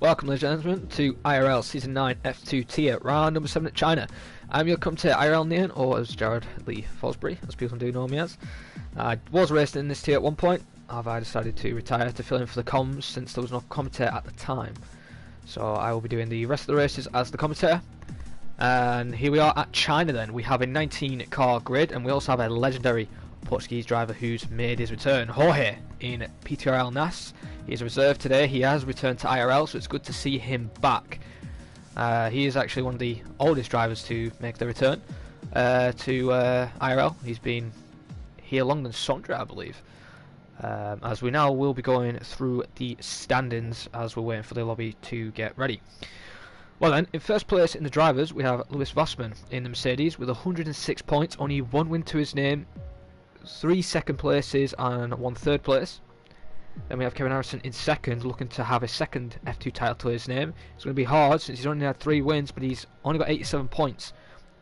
Welcome, ladies and gentlemen, to IRL Season 9 F2 Tier, round number 7 at China. I'm your commentator IRL Neon, or as Jared Lee Fosbury, as people do know me as. I was racing in this tier at one point, however I decided to retire to fill in for the comms since there was no commentator at the time. So I will be doing the rest of the races as the commentator. And here we are at China then. We have a 19 car grid, and we also have a legendary Portuguese driver who's made his return, Jorge, in PTRL NAS. He's a reserve today. He has returned to IRL, so it's good to see him back. He is actually one of the oldest drivers to make the return to IRL. He's been here longer than Sondra, I believe. As we now will be going through the standings as we're waiting for the lobby to get ready. Well then, in first place in the drivers we have Lewis Vossman in the Mercedes with 106 points, only one win to his name, 3 second places and 1 third place. Then we have Kevin Harrison in second, looking to have a second F2 title to his name. It's going to be hard since he's only had 3 wins, but he's only got 87 points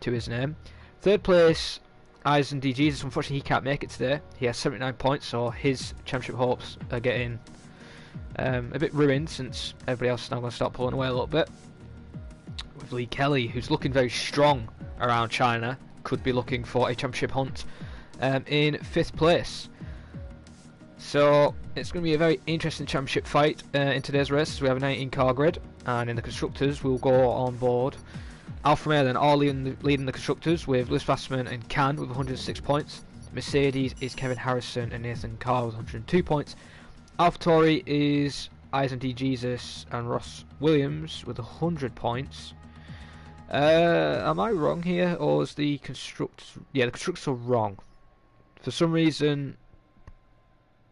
to his name. Third place, Eisen D. Jesus. Unfortunately, he can't make it today. He has 79 points, so his championship hopes are getting a bit ruined since everybody else is now going to start pulling away a little bit. With Lee Kelly, who's looking very strong around China, could be looking for a championship hunt in 5th place. So it's going to be a very interesting championship fight in today's race. We have a 19 car grid, and in the constructors we'll go on board Alfa Romeo then, all leading the constructors with Lewis Vassman and Can with 106 points. Mercedes is Kevin Harrison and Nathan Carr with 102 points. AlphaTauri is Eisen D. Jesus and Ross Williams with 100 points. Am I wrong here, or is the constructors? Yeah, the constructors are wrong. For some reason.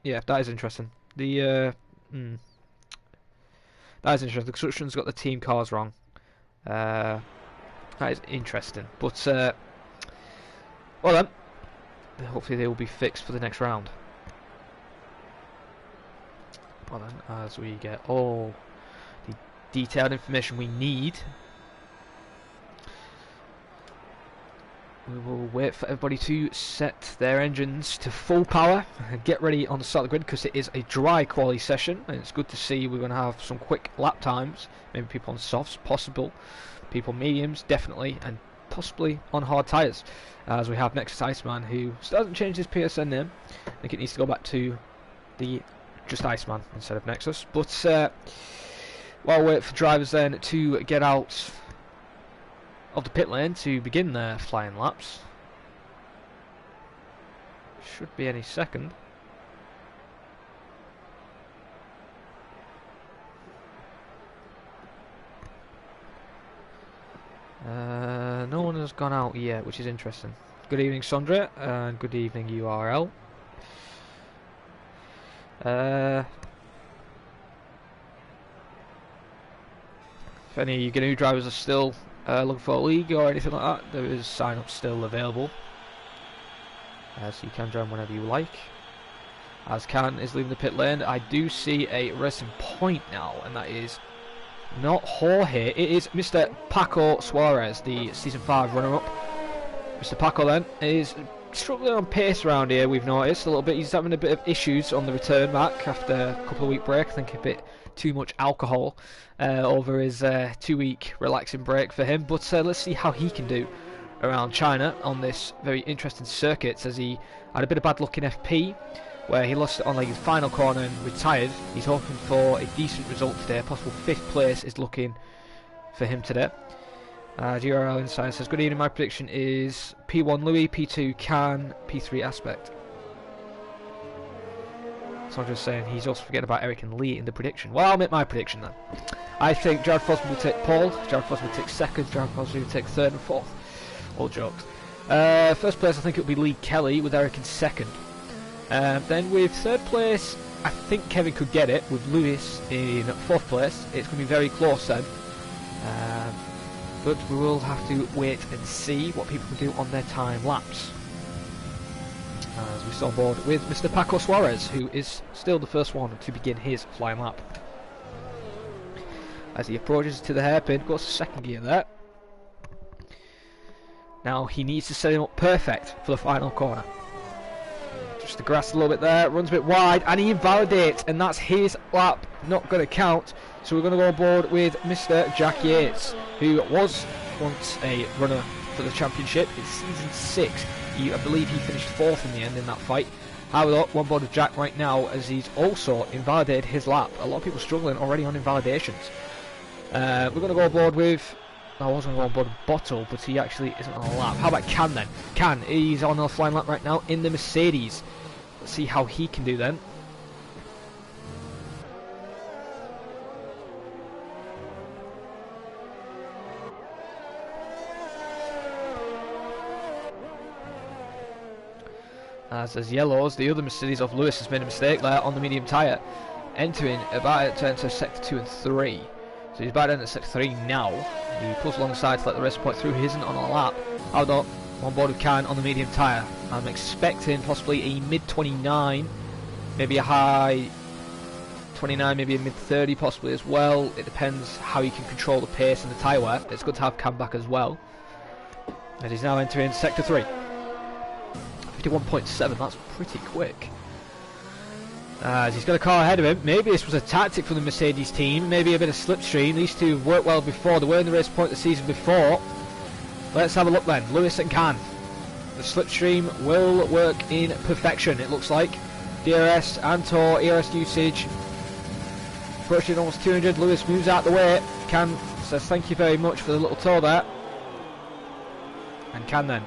Yeah, that is interesting. That is interesting. The construction's got the team cars wrong. That is interesting. But well then, hopefully they will be fixed for the next round. Well then, as we get all the detailed information we need, we will wait for everybody to set their engines to full power and get ready on the start of the grid, because it is a dry quali session and it's good to see we're going to have some quick lap times. Maybe people on softs, possible, people mediums, definitely, and possibly on hard tyres. As we have Nexus Iceman, who still hasn't changed his PSN name. I think it needs to go back to the just Iceman instead of Nexus. But while we wait for drivers then to get out of the pit lane to begin their flying laps, should be any second. No one has gone out yet, which is interesting. Good evening, Sondra, and good evening, URL. If any of you new drivers are still looking for a league or anything like that, there is sign up still available, so you can join whenever you like. As Can is leaving the pit lane, I do see a racing point now, and that is not Jorge, it is Mr. Paco Suarez, the Season 5 runner-up. Mr. Paco then is struggling on pace around here, we've noticed a little bit. He's having a bit of issues on the return back after a couple of week break. I think a bit too much alcohol over his 2-week relaxing break for him. But let's see how he can do around China on this very interesting circuit, as he had a bit of bad luck in FP where he lost it on like his final corner and retired. He's hoping for a decent result today. Possible 5th place is looking for him today. GRL Insider says, good evening, my prediction is P1 Louis, P2 Can, P3 Aspect. So I'm just saying he's also forgetting about Eric and Lee in the prediction. Well, I'll make my prediction then. I think Jared Fosbury will take pole, Jared Fosbury will take 2nd, Jared Fosbury will take 3rd and 4th. All jokes. First place I think it will be Lee Kelly with Eric in 2nd. Then with 3rd place, I think Kevin could get it with Lewis in 4th place. It's going to be very close then. But we will have to wait and see what people can do on their time laps. As we start on board with Mr. Paco Suarez, who is still the first one to begin his flying lap. As he approaches to the hairpin, goes to 2nd gear there. Now he needs to set him up perfect for the final corner. Just the grass a little bit there, runs a bit wide, and he invalidates, and that's his lap not going to count. So we're going to go on board with Mr. Jack Yates, who was once a runner for the championship in season 6. I believe he finished 4th in the end in that fight. However, one board with Jack right now, as he's also invalidated his lap. A lot of people struggling already on invalidations. We're going to go on board with... I was going to go on board with Bottle, but he actually isn't on a lap. How about Can then? Can, he's on a flying lap right now in the Mercedes. Let's see how he can do then. As there's yellows, the other Mercedes of Lewis has made a mistake there on the medium tyre, entering about to enter sector 2 and 3. So he's about to enter sector 3 now. He pulls alongside to let the rest point through. He isn't on a lap. Although on board with Can on the medium tyre. I'm expecting possibly a mid 29, maybe a high 29, maybe a mid 30 possibly as well. It depends how you can control the pace and the tyre wear. It's good to have Can back as well. And he's now entering sector 3. 51.7, that's pretty quick. As he's got a car ahead of him. Maybe this was a tactic from the Mercedes team, maybe a bit of slipstream. These two have worked well before. They were in the race point the season before. Let's have a look then. Lewis and Can. The slipstream will work in perfection, it looks like. DRS and Tor, ERS usage. Approaching almost 200. Lewis moves out the way. Can says thank you very much for the little tour there. And Can then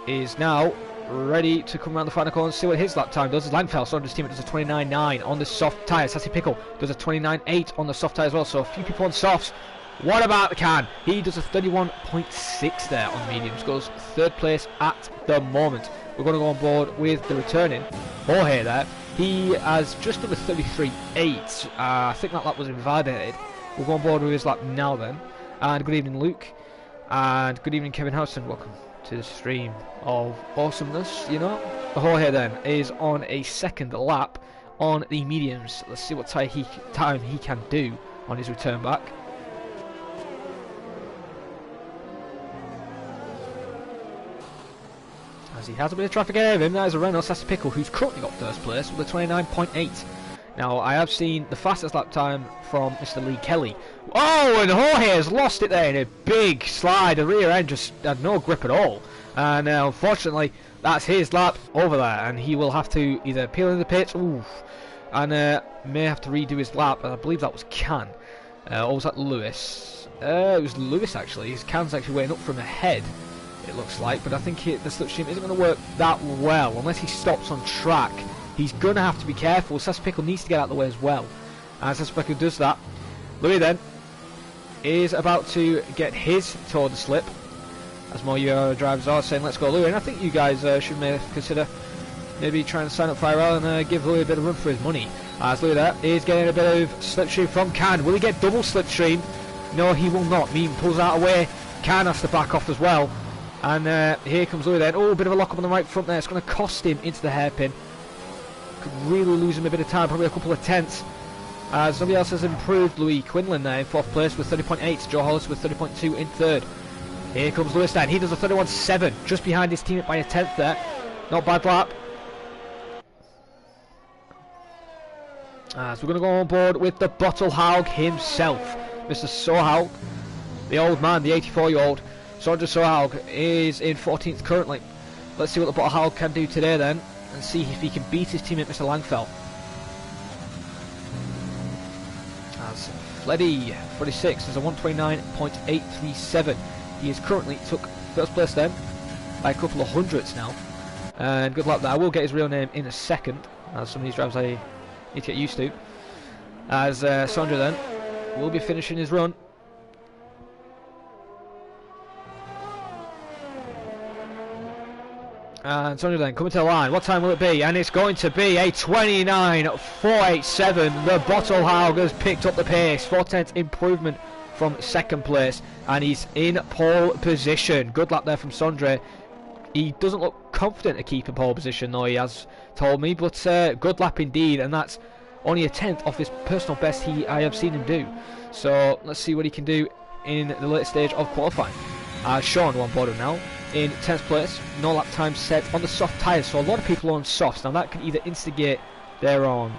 is now ready to come around the final corner and see what his lap time does. As Langfell, Saunders' team, does a 29.9 on the soft tyre. Sassy Pickle does a 29.8 on the soft tyre as well, so a few people on softs. What about Can? He does a 31.6 there on mediums, goes 3rd place at the moment. We're going to go on board with the returning Jorge there. He has just done a 33.8. I think that lap was invalidated. We'll go on board with his lap now then. And good evening, Luke. And good evening, Kevin Howson. Welcome to the stream of awesomeness, you know. The Jorge then is on a 2nd lap on the mediums. Let's see what time he can do on his return back. As he has a bit of traffic ahead of him, that is a Renault Sassy Pickle, who's currently got 1st place with a 29.8. Now, I have seen the fastest lap time from Mr. Lee Kelly. Oh, and Jorge has lost it there in a big slide. The rear end just had no grip at all. And unfortunately, that's his lap over there. And he will have to either peel in the pits, and may have to redo his lap. I believe that was Can. Or was that Lewis? It was Lewis, actually. His Can's actually weighing up from ahead, it looks like. But I think the slipstream isn't going to work that well unless he stops on track. He's going to have to be careful. Sassy Pickle needs to get out of the way as well. And Sassy Pickle does that. Louis then is about to get his tour to slip. As more Euro drivers are saying, let's go Louis. And I think you guys should consider maybe trying to sign up for IRL and give Louis a bit of run for his money. As Louis there is getting a bit of slipstream from Can. Will he get double slipstream? No, he will not. Mean pulls out away. Can has to back off as well. And here comes Louis then. Oh, a bit of a lock up on the right front there. It's going to cost him into the hairpin. Could really lose him a bit of time, probably a couple of tenths. As somebody else has improved, Louis Quinlan there in 4th place with 30.8. Joe Hollis with 30.2 in 3rd. Here comes Lewis then. He does a 31.7, just behind his teammate by a tenth there. Not bad lap. So we're going to go on board with the Bottle Haug himself, Mr. Sohaug, the old man, the 84-year-old. Sondra Sohaug is in 14th currently. Let's see what the Bottle Haug can do today then, and see if he can beat his teammate Mr. Langfell. As Fleddy 46 is a 129.837. He is currently took 1st place then by a couple of hundredths now. And good luck there. I will get his real name in a second, as some of these drivers I need to get used to. As Sondra then will be finishing his run. And Sondra then coming to the line. What time will it be? And it's going to be a 29.487. The Bottle Haug has picked up the pace. 4/10 improvement from 2nd place. And he's in pole position. Good luck there from Sondra. He doesn't look confident to keep in pole position, though, he has told me. But good lap indeed. And that's only a 10th off his personal best I have seen him do. So let's see what he can do in the late stage of qualifying. Sean on board now in 10th place. No lap time set on the soft tyres, so a lot of people are on softs. Now that can either instigate their own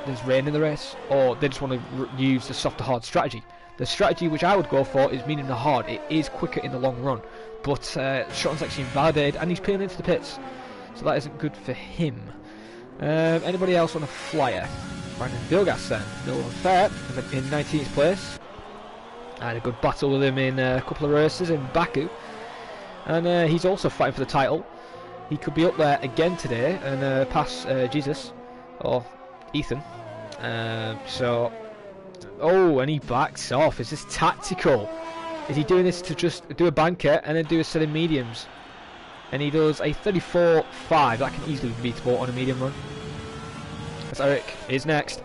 there's rain in the race, or they just want to use the softer hard strategy. The strategy which I would go for is medium to hard. It is quicker in the long run, but Shotton's actually invalidated and he's peeling into the pits, so that isn't good for him. Anybody else on a flyer? Brandon Vilgas then, no unfair, in 19th place. I had a good battle with him in a couple of races in Baku, and he's also fighting for the title. He could be up there again today and pass Jesus or Ethan. Oh, and he backs off. Is this tactical? Is he doing this to just do a banker and then do a set of mediums? And he does a 34.5. That can easily be beatable on a medium run. As Eric is next.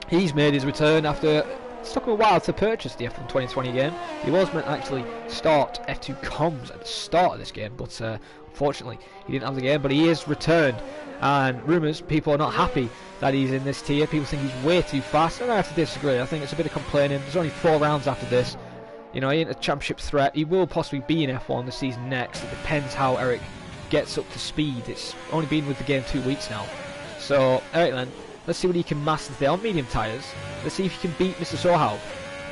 He's made his return after it's took him a while to purchase the F1 2020 game. He was meant to actually start F2 comms at the start of this game, but unfortunately he didn't have the game. But he is returned, and rumours, people are not happy that he's in this tier. People think he's way too fast, and I have to disagree. I think it's a bit of complaining. There's only 4 rounds after this. You know, he ain't a championship threat. He will possibly be in F1 the season next. It depends how Eric gets up to speed. It's only been with the game 2 weeks now. So, Eric then, let's see what he can master today on medium tyres. Let's see if he can beat Mr. Sohaug.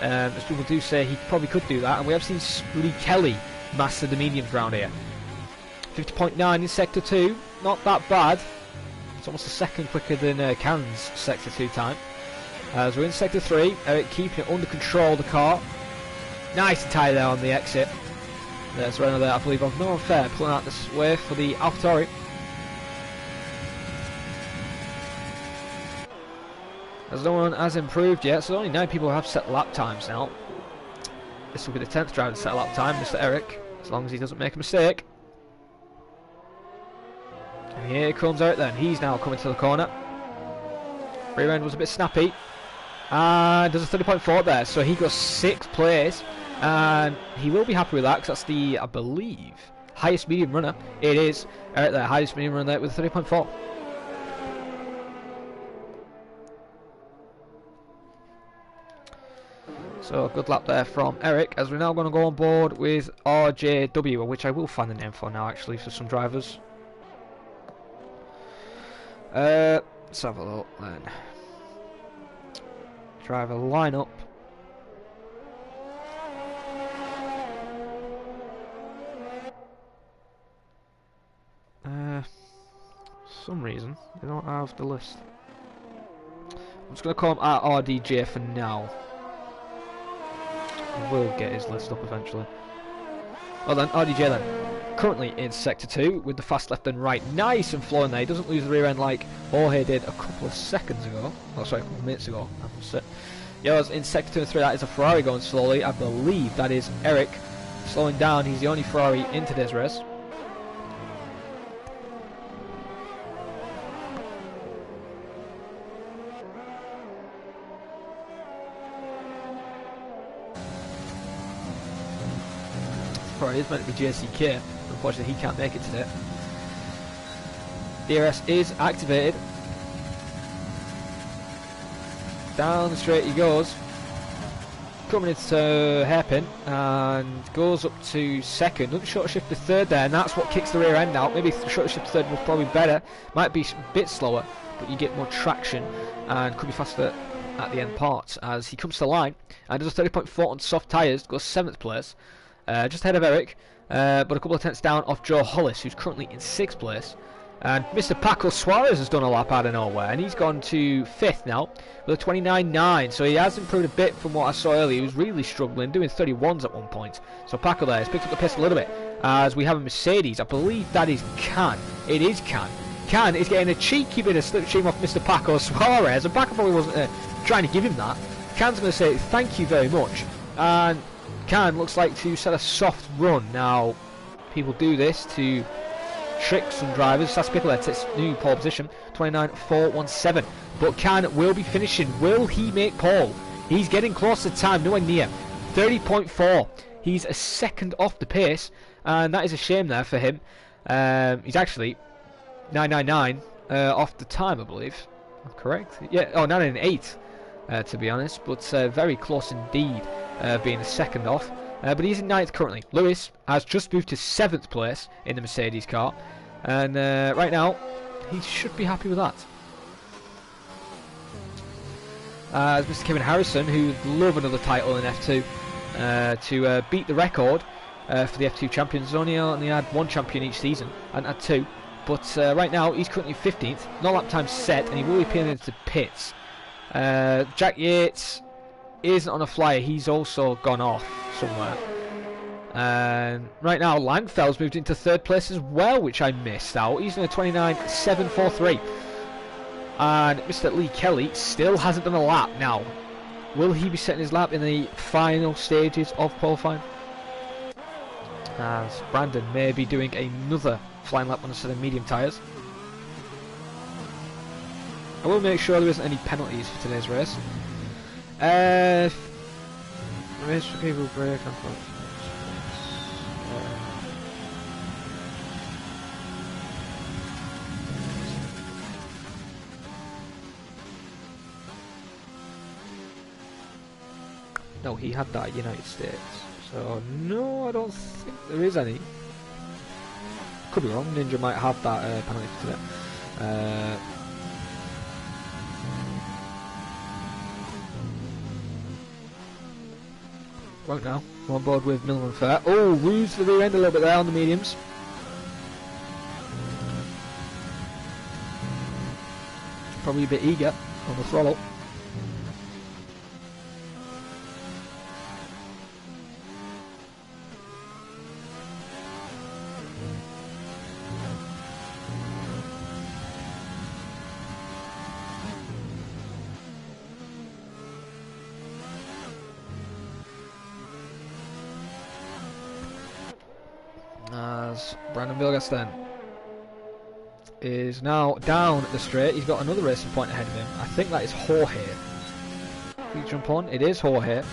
As people do say, he probably could do that. And we have seen Lee Kelly master the mediums round here. 50.9 in Sector 2. Not that bad. It's almost a second quicker than Can's Sector 2 time. As we're in Sector 3, Eric keeping it under control, the car. Nice tyre there on the exit. There's Renault there, I believe, of no unfair, pulling out this way for the AlphaTauri. As no one has improved yet, so only 9 people have set lap times now. This will be the 10th driver to set a lap time, Mr. Eric, as long as he doesn't make a mistake. And here comes Eric then, he's now coming to the corner. Rear end was a bit snappy. And there's a 30.4 there, so he goes 6th place. And he will be happy with that, because that's the, I believe, highest medium runner. It is Eric there, highest medium runner there with 30.4. So good lap there from Eric, as we're now going to go on board with RJW, which I will find the name for now actually for some drivers. Let's have a look then. Driver lineup. For some reason they don't have the list. I'm just going to call him RDJ for now. We'll get his list up eventually. Well then, RDJ then. Currently in Sector 2 with the fast left and right. Nice and flowing there. He doesn't lose the rear end like Jorge did a couple of seconds ago. Oh, sorry, a couple of minutes ago. I must say. Yeah, in Sector 2 and 3, that is a Ferrari going slowly. I believe that is Eric slowing down. He's the only Ferrari in today's race. Ferrari is meant to be JCK. Unfortunately, he can't make it today. DRS is activated. Down the straight he goes. Coming into hairpin and goes up to second. Doesn't short shift to third there, and that's what kicks the rear end out. Maybe short shift to third was probably better. Might be a bit slower, but you get more traction and could be faster at the end parts as he comes to the line and does a 30.4 on soft tyres, goes 7th place. Just ahead of Eric, but a couple of tenths down off Joe Hollis, who's currently in 6th place. And Mr. Paco Suarez has done a lap out of nowhere, and he's gone to 5th now with a 29.9. So he has improved a bit from what I saw earlier. He was really struggling, doing 31s at one point. So Paco there has picked up the pace a little bit as we have a Mercedes. I believe that is Can. It is Can. Can is getting a cheeky bit of slipstream off Mr. Paco Suarez, and Paco probably wasn't trying to give him that. Can's going to say thank you very much, and Can looks like to set a soft run. Now, people do this to trick some drivers. Saspiclet takes new pole position, 29.417. But Can will be finishing. Will he make pole? He's getting close to time, nowhere near. 30.4. He's a second off the pace, and that is a shame there for him. He's actually 999 off the time, I believe. Correct? Yeah, oh, 998 to be honest, but very close indeed. Being the second off, but he's in 9th currently. Lewis has just moved to 7th place in the Mercedes car, and right now he should be happy with that. as Mr. Kevin Harrison, who would love another title in F2, to beat the record for the F2 champions. Only had one champion each season, and had two. But right now, he's currently 15th. No lap time set, and he will be peeling into pits. Jack Yates isn't on a flyer. He's also gone off somewhere. Right now, Langfell's moved into third place as well, which I missed out. He's in a 29.743. And Mr. Lee Kelly still hasn't done a lap. Now, will he be setting his lap in the final stages of qualifying? As Brandon may be doing another flying lap on a set of medium tyres. I will make sure there isn't any penalties for today's race. Race for people break and no, he had that at United States. So, no, I don't think there is any. Could be wrong, Ninja might have that penalty for today. Right now, we're on board with Miller and Fair. Oh, lose the rear end a little bit there on the mediums. Probably a bit eager on the throttle. As Brandon Vilgasten is now down the straight. He's got another racing point ahead of him. I think that is Jorge. Can you jump on? It is Jorge.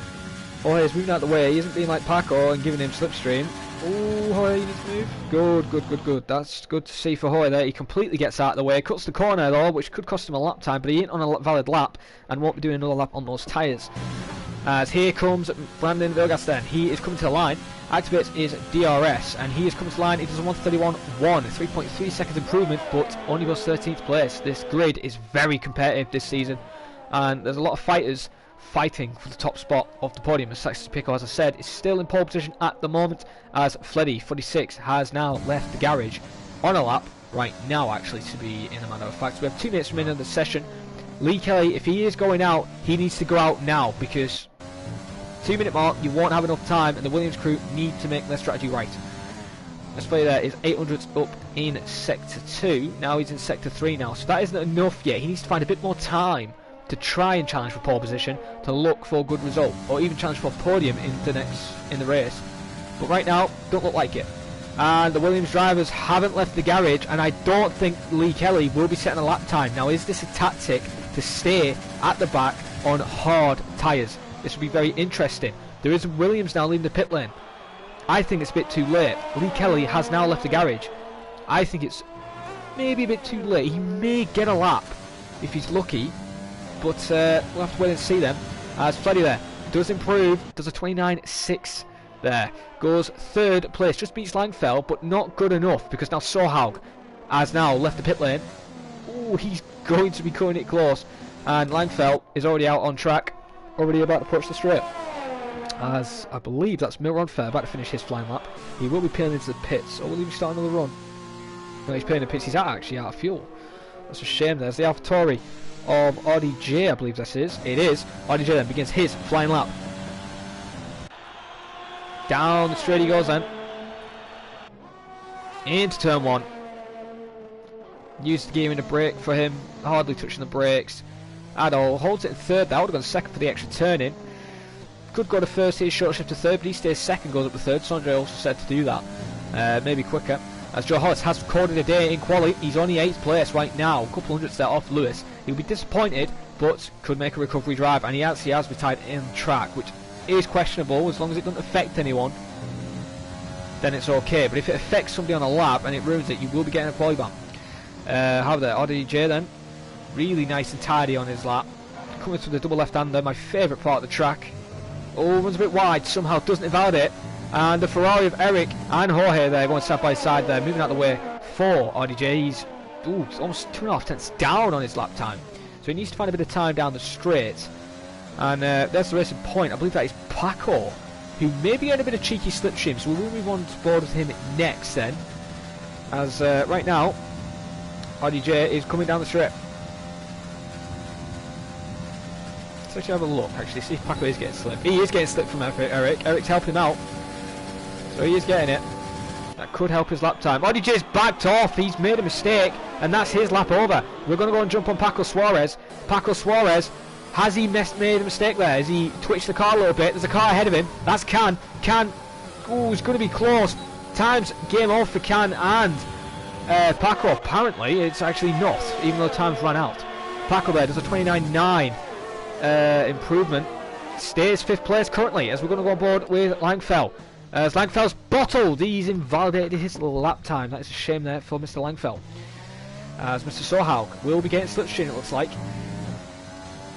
Jorge is moving out of the way. He isn't being like Paco and giving him slipstream. Oh, Jorge, you need to move. Good. That's good to see for Jorge there. He completely gets out of the way. Cuts the corner though, which could cost him a lap time, but he ain't on a valid lap and won't be doing another lap on those tyres. As here comes Brandon Vilgasten. He is coming to the line. Activates his DRS, and he is coming to the line. He does a 131.1, 3.3 seconds improvement, but only goes 13th place. This grid is very competitive this season, and there's a lot of fighters fighting for the top spot of the podium. As Saxon Pico, as I said, is still in pole position at the moment, as Fleddy 46 has now left the garage on a lap right now, actually, to be in a matter of fact. So we have 2 minutes remaining in the session. Lee Kelly, if he is going out, he needs to go out now, because 2-minute mark, you won't have enough time, and the Williams crew need to make their strategy right. Let's play there is 800s up in Sector 2. Now he's in Sector 3 now, so that isn't enough yet. He needs to find a bit more time to try and challenge for pole position, to look for a good result, or even challenge for a podium in the race. But right now, don't look like it. And the Williams drivers haven't left the garage, and I don't think Lee Kelly will be setting a lap time. Now, is this a tactic to stay at the back on hard tyres? This will be very interesting. There is Williams now leaving the pit lane. I think it's a bit too late. Lee Kelly has now left the garage. I think it's maybe a bit too late. He may get a lap if he's lucky, but we'll have to wait and see then. As Fleddy there does improve, does a 29.6 there. Goes 3rd place, just beats Langfell, but not good enough, because now Sohaug has now left the pit lane. Oh, he's going to be cutting it close. And Langfell is already out on track. Already about to approach the straight. As I believe that's Milron Fair about to finish his flying lap. He will be peeling into the pits, or will he be starting another run? No, he's peeling the pits. He's actually out of fuel. That's a shame. There's the AlphaTauri of RDJ, I believe this is. It is. RDJ then begins his flying lap. Down the straight he goes then. Into turn 1. Used the gear in the brake for him. Hardly touching the brakes at all. Holds it in 3rd. That would have gone 2nd for the extra turn in. Could go to 1st here, short shift to 3rd, but he stays 2nd, goes up to 3rd. Sondre also said to do that. Maybe quicker. As Joe Hollis has recorded a day in quali, he's only 8th place right now. A couple hundredths there off Lewis. He'll be disappointed, but could make a recovery drive, and he actually has retired in track, which is questionable. As long as it doesn't affect anyone, then it's okay. But if it affects somebody on a lap and it ruins it, you will be getting a quali ban. How there, RDJ then. Really nice and tidy on his lap. Coming through the double left-hander, my favourite part of the track. Oh, runs a bit wide, somehow doesn't invalidate. And the Ferrari of Eric and Jorge there going side by side there, moving out of the way for RDJ. He's almost 2.5 tenths down on his lap time. So he needs to find a bit of time down the straight. And there's the racing point. I believe that is Paco, who may be getting a bit of cheeky slipstream, so we will move on to board with him next then. As right now, RDJ is coming down the strip. Let's actually have a look, actually, see if Paco is getting slipped. He is getting slipped from Eric. Eric's helping him out. So he is getting it. That could help his lap time. RDJ's backed off. He's made a mistake, and that's his lap over. We're going to go and jump on Paco Suarez. Paco Suarez, has he made a mistake there? Has he twitched the car a little bit? There's a car ahead of him. That's Can. Can. Oh, it's going to be close. Time's game off for Can and Paco. Apparently, it's actually not, even though time's run out. Paco there does a 29.9 improvement. Stays 5th place currently, as we're going to go on board with Langfell. As Langfell's bottled, he's invalidated his lap time. That is a shame there for Mr. Langfell. As Mr. Sohaug will be getting slipstream, it looks like.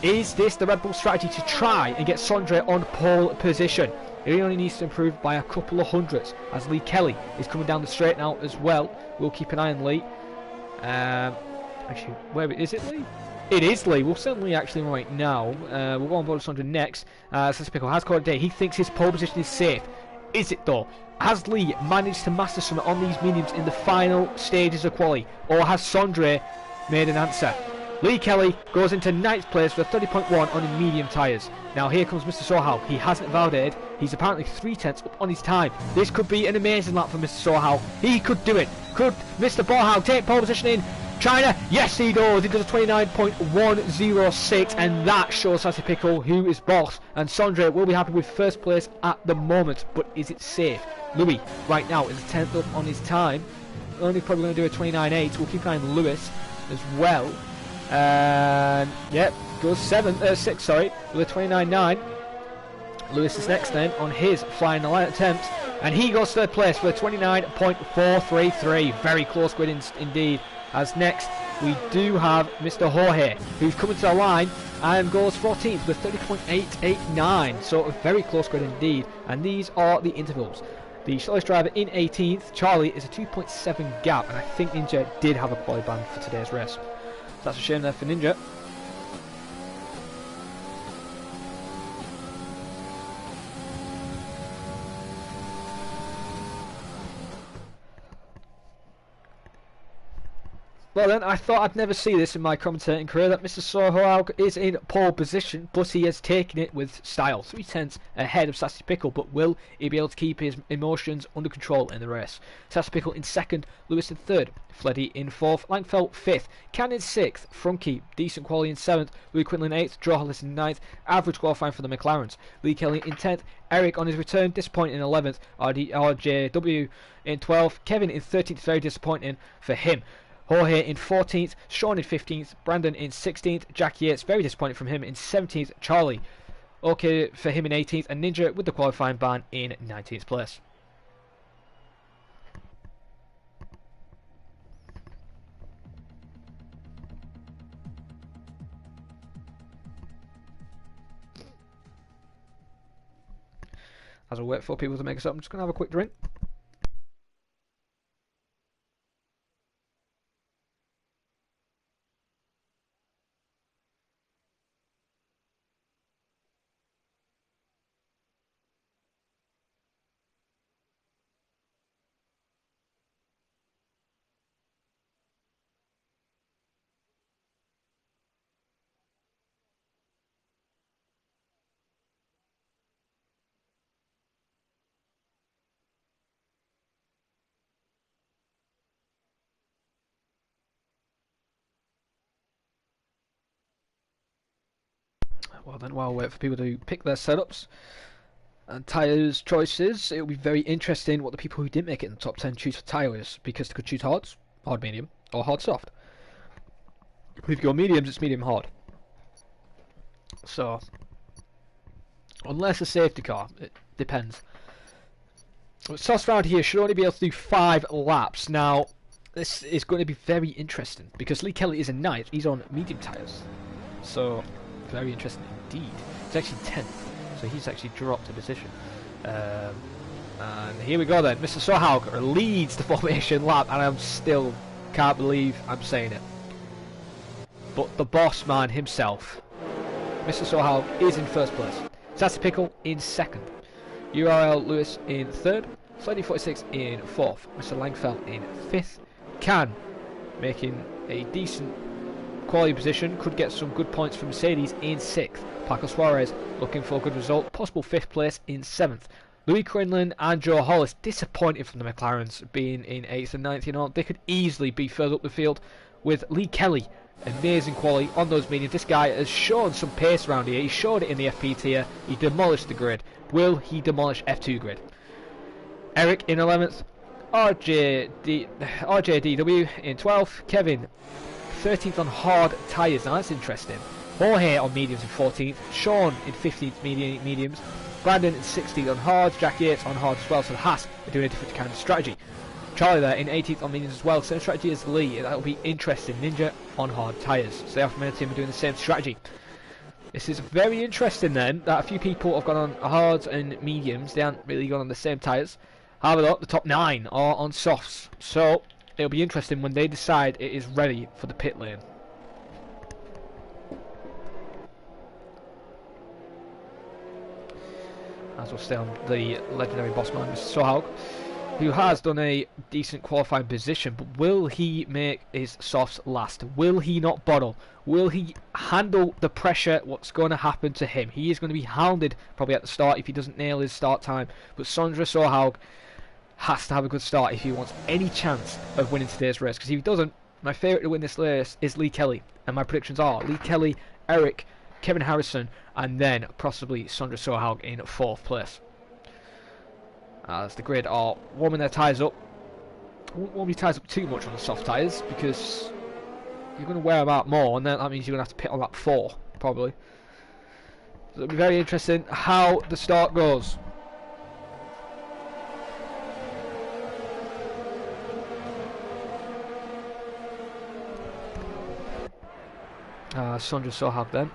Is this the Red Bull strategy to try and get Sondre on pole position? He only needs to improve by a couple of hundreds, as Lee Kelly is coming down the straight now as well. We'll keep an eye on Lee. Actually, where is it, Lee? It is Lee. We'll send Lee actually right now. We'll go on board with Sondre next. Pickle has called a day. He thinks his pole position is safe. Is it though? Has Lee managed to master something on these mediums in the final stages of quali, or has Sondre made an answer? Lee Kelly goes into 9th place with a 30.1 on the medium tyres. Now here comes Mr. Sohaug. He hasn't validated. He's apparently 3/10 up on his time. This could be an amazing lap for Mr. Sohaug. He could do it. Could Mr. Bohaug take pole position in China? Yes, he does. He does a 29.106, and that shows Sassy Pickle who is boss. And Sondre will be happy with 1st place at the moment, but is it safe? Louis right now is 10th up on his time. Only probably going to do a 29.8. We'll keep an eye on Lewis as well. And yep, goes 6th, sorry, with a 29.9. Lewis is next then on his flying attempt, and he goes 3rd place with a 29.433. Very close grid indeed. As next we do have Mr. Jorge, who's coming to the line and goes 14th with 30.889. So a very close grid indeed. And these are the intervals. The slowest driver in 18th, Charlie, is a 2.7 gap, and I think Ninja did have a quali ban for today's race. So that's a shame there for Ninja. Well then, I thought I'd never see this in my commentating career, that Mr. Sohaug is in pole position, but he has taken it with style. 3/10 ahead of Sassy Pickle, but will he be able to keep his emotions under control in the race? Sassy Pickle in 2nd, Lewis in 3rd, Fleddy in 4th, Langfell 5th, Can in 6th, Frunky, decent quality in 7th, Louis Quinlan 8th, Drawhollis in 9th, average qualifying for the McLarens, Lee Kelly in 10th, Eric on his return, disappointing in 11th, RJW in 12th, Kevin in 13th, very disappointing for him. Jorge in 14th, Sean in 15th, Brandon in 16th, Jack Yates, very disappointed from him in 17th, Charlie, okay for him in 18th, and Ninja with the qualifying ban in 19th place. As I wait for people to make us up, I'm just going to have a quick drink. Well then, while I wait for people to pick their setups and tyres choices, it'll be very interesting what the people who didn't make it in the top 10 choose for tyres, because they could choose hard medium, or hard soft. But if you go mediums, it's medium hard. So, unless a safety car, it depends. Sauce round here should only be able to do 5 laps. Now, this is going to be very interesting, because Lee Kelly is in 9th, he's on medium tyres. So, very interesting indeed. He's actually 10th, so he's actually dropped a position. And here we go then. Mr. Sohaug leads the formation lap, and I still can't believe I'm saying it. But the boss man himself Mr. Sohal is in first place. Sassy Pickle in second. URL Lewis in third. Slady 46 in fourth. Mr. Langfeld in fifth. Can making a decent quality position, could get some good points from Mercedes in sixth. Paco Suarez looking for a good result, possible fifth place in seventh. Louis Quinlan and Joe Hollis disappointing from the McLarens being in 8th and 9th. You know, they could easily be further up the field with Lee Kelly. Amazing quality on those mediums. This guy has shown some pace around here. He showed it in the FP tier. He demolished the grid. Will he demolish F2 grid? Eric in 11th. RJDW in 12th. Kevin 13th on hard tyres. Now that's interesting. Jorge on mediums in 14th. Sean in 15th mediums. Brandon in 16th on hards. Jack Yates on hards as well. So the Haas are doing a different kind of strategy. Charlie there in 18th on mediums as well. Same strategy as Lee. That'll be interesting. Ninja on hard tyres. So the Alpha Male team are doing the same strategy. This is very interesting then that a few people have gone on hards and mediums. They haven't really gone on the same tyres. However, though, the top 9 are on softs. So it'll be interesting when they decide it is ready for the pit lane. As we'll stay on the legendary boss man, Mr. Sohaug, who has done a decent qualifying position, but will he make his softs last? Will he not bottle? Will he handle the pressure? What's going to happen to him? He is going to be hounded probably at the start if he doesn't nail his start time, but Sondra Sohaug has to have a good start if he wants any chance of winning today's race, because if he doesn't, my favourite to win this race is Lee Kelly, and my predictions are Lee Kelly, Eric, Kevin Harrison, and then possibly Sondra Sohaug in 4th place. As the grid are warming their tyres up. I won't warm your tyres up too much on the soft tyres, because you're going to wear them out more, and then that means you're going to have to pit on lap 4, probably. So it'll be very interesting how the start goes. Sondra Sohaug then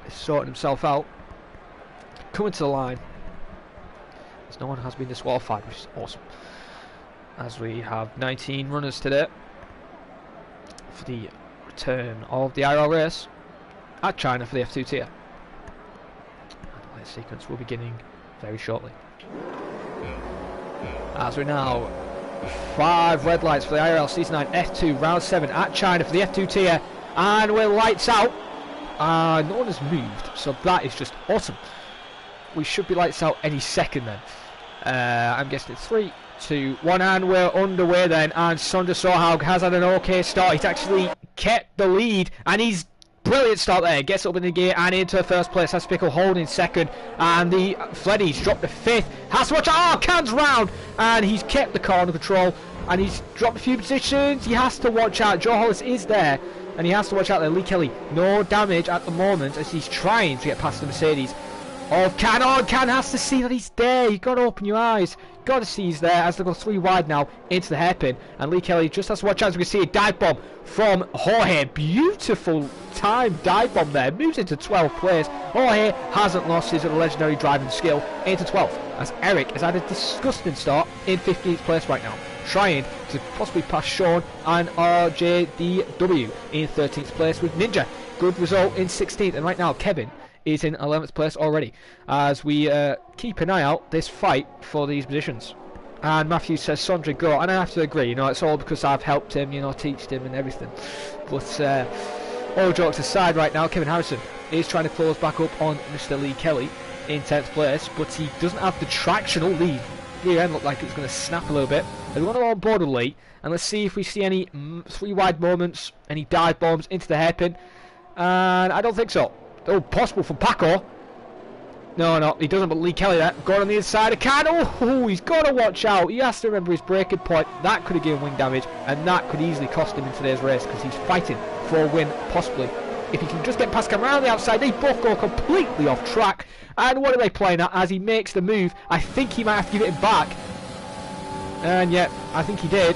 is sorting himself out, coming to the line as no one has been disqualified, which is awesome, as we have 19 runners today for the return of the IRL race at China for the F2 tier. And the light sequence will be beginning very shortly, as we're now 5 red lights for the IRL Season 9 F2 Round 7 at China for the F2 tier, and we're lights out. No one has moved, so that is just awesome. We should be lights out any second then. I'm guessing it's 3, 2, 1, and we're underway then, and Sondra Sohaug has had an okay start. He's actually kept the lead, and he's brilliant start there. Gets up in the gear and into first place. Has Pickle holding second, and the Fleddy's dropped to 5th. Has to watch out. Can's round, and he's kept the car under control, and he's dropped a few positions. He has to watch out. Joe Hollis is there, and he has to watch out there. Lee Kelly, no damage at the moment as he's trying to get past the Mercedes of Can. Oh, Can has to see that he's there. You've got to open your eyes. Got to see he's there as they go 3 wide now into the hairpin, and Lee Kelly just has to watch out. As we can see a dive bomb from Jorge. Beautiful time dive bomb there. Moves into 12th place. Jorge hasn't lost his legendary driving skill into 12th, as Eric has had a disgusting start in 15th place right now, trying to possibly pass Sean and RJDW in 13th place with Ninja. Good result in 16th, and right now Kevin is in 11th place already, as we keep an eye out this fight for these positions. And Matthew says Sondra go, and I have to agree, you know, it's all because I've helped him, you know, teached him and everything. But all jokes aside, right now Kevin Harrison is trying to close back up on Mr. Lee Kelly in 10th place, but he doesn't have the traction. Oh, the rear end looked like it was going to snap a little bit. And we want to on board Lee, and let's see if we see any 3 wide moments, any dive bombs into the hairpin, and I don't think so. Oh, possible for Paco. No, he doesn't, but Lee Kelly there. Got on the inside of Can. Oh, he's got to watch out. He has to remember his braking point. That could have given wing damage, and that could easily cost him in today's race, because he's fighting for a win, possibly. If he can just get past Cam around the outside, they both go completely off track. And what are they playing at as he makes the move? I think he might have to give it back. And yeah, I think he did.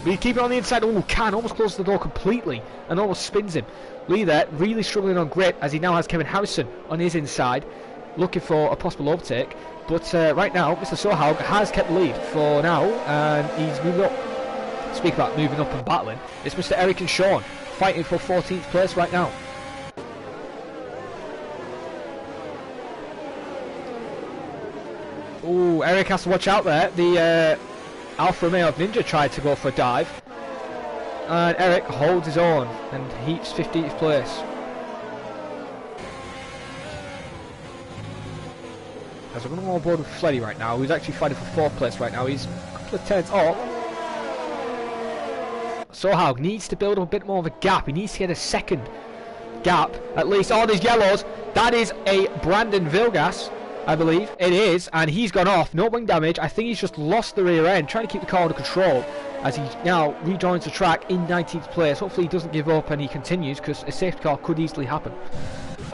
But he keep it on the inside. Oh, Can almost closes the door completely and almost spins him. Lee there, really struggling on grit, as he now has Kevin Harrison on his inside, looking for a possible overtake. But right now, Mr. Sohaug has kept the lead for now, and he's moving up. Speak about moving up and battling. It's Mr. Eric and Sean fighting for 14th place right now. Ooh, Eric has to watch out there. The Alfa Romeo Ninja tried to go for a dive. And Eric holds his own and heats 15th place. As we're going to go on board with Fleddy right now, who's actually fighting for 4th place right now. He's a couple of tenths off. Sohaug needs to build up a bit more of a gap. He needs to get a second gap at least. Oh, there's yellows. That is a Brandon Vilgas, I believe. It is, and he's gone off. No wing damage. I think he's just lost the rear end, trying to keep the car under control as he now rejoins the track in 19th place. Hopefully he doesn't give up and he continues, because a safety car could easily happen.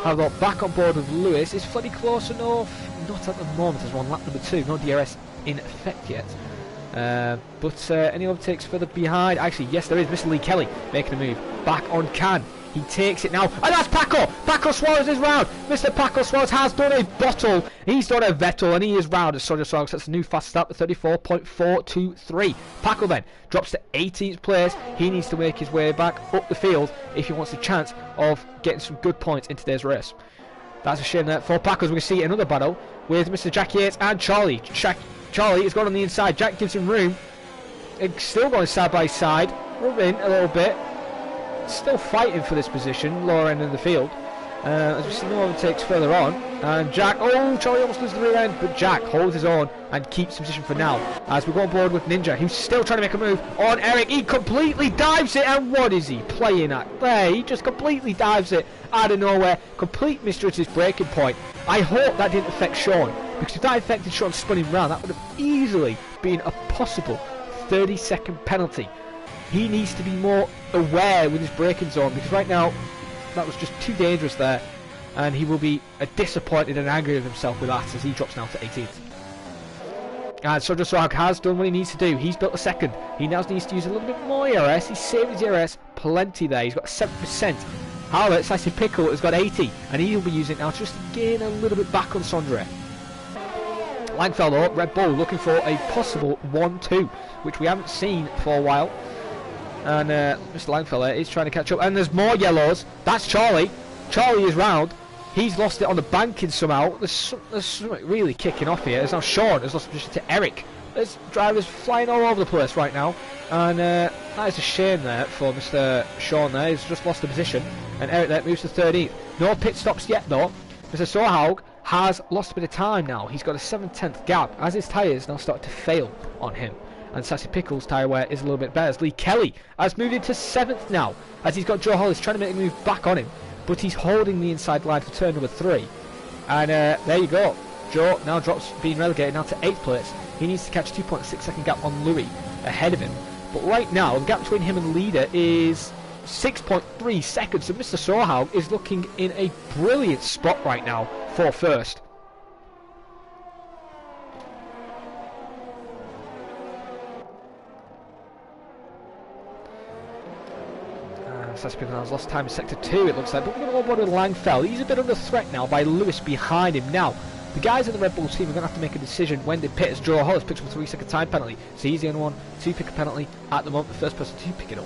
I've got back on board with Lewis. Is Fleddy close enough? Not at the moment. There's one lap number 2. No DRS in effect yet. But any overtakes further behind? Actually, yes, there is. Mr. Lee Kelly making a move back on Can. He takes it now, and that's Paco! Paco Suarez is round! Mr. Paco Suarez has done a bottle! He's done a Vettel, and he is round as Sergio Suarez sets a new fast start at 34.423. Paco then drops to 18th place. He needs to make his way back up the field if he wants a chance of getting some good points in today's race. That's a shame there for Paco, as we can see another battle with Mr. Jack Yates and Charlie. Charlie has gone on the inside. Jack gives him room. It's still going side by side. Rubbing a little bit. Still fighting for this position, lower end of the field. As we see no overtakes further on. And Jack, oh, Charlie almost loses the rear end, but Jack holds his own and keeps the position for now. As we go on board with Ninja, who's still trying to make a move on Eric. He completely dives it, and what is he playing at? There, he just completely dives it out of nowhere. Complete mystery to his braking point. I hope that didn't affect Sean, because if that affected Sean spinning round, that would have easily been a possible 30-second penalty. He needs to be more aware with his braking zone, because right now that was just too dangerous there, and he will be disappointed and angry with himself with that as he drops now to 18th. And Sergio Suarez has done what he needs to do. He's built a second. He now needs to use a little bit more ERS. He's saved his ERS plenty there. He's got 7%. However, Sassy Pickle has got 80, and he'll be using it now just to gain a little bit back on Sondre. Langfellow, Red Bull, looking for a possible 1-2, which we haven't seen for a while. And Mr. Langfellow is trying to catch up, and there's more yellows. That's Charlie. Charlie is round. He's lost it on the banking somehow. There's something really kicking off here. As now Sean has lost position to Eric. There's drivers flying all over the place right now, and that is a shame there for Mr. Sean there. He's just lost the position, and Eric there moves to 13th. No pit stops yet though. Mr. Sohaug has lost a bit of time now. He's got a 7/10 gap as his tyres now start to fail on him. And Sassy Pickle's tyre wear is a little bit better, as Lee Kelly has moved into 7th now, as he's got Joe Hollis trying to make a move back on him, but he's holding the inside line for turn number 3. And there you go. Joe now drops, being relegated now to 8th place. He needs to catch a 2.6 second gap on Louis ahead of him. But right now, the gap between him and the leader is 6.3 seconds. So Mr. Sohaug is looking in a brilliant spot right now for first. Sassy Pickle has lost time in sector 2, it looks like, but we're going to go on board with Langfeld. He's a bit under threat now by Lewis behind him. Now, the guys in the Red Bull team are going to have to make a decision when they pit, as Joe Hollis picks up a 3-second time penalty. So he's the only one to pick a penalty at the moment, the first person to pick it up.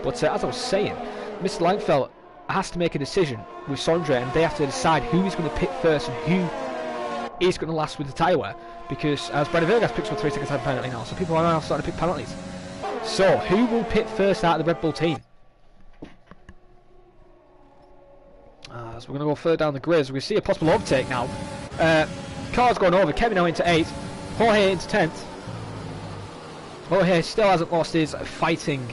But as I was saying, Mr. Langfeld has to make a decision with Sondre, and they have to decide who is going to pit first and who is going to last with the tyre wear. Because as Brandon Vegas picks up a 3-second time penalty now, so people are now starting to pick penalties. So, who will pit first out of the Red Bull team? So we're going to go further down the grid. So we see a possible overtake now. Car's gone over. Kevin now into 8th. Jorge into 10th. Jorge still hasn't lost his fighting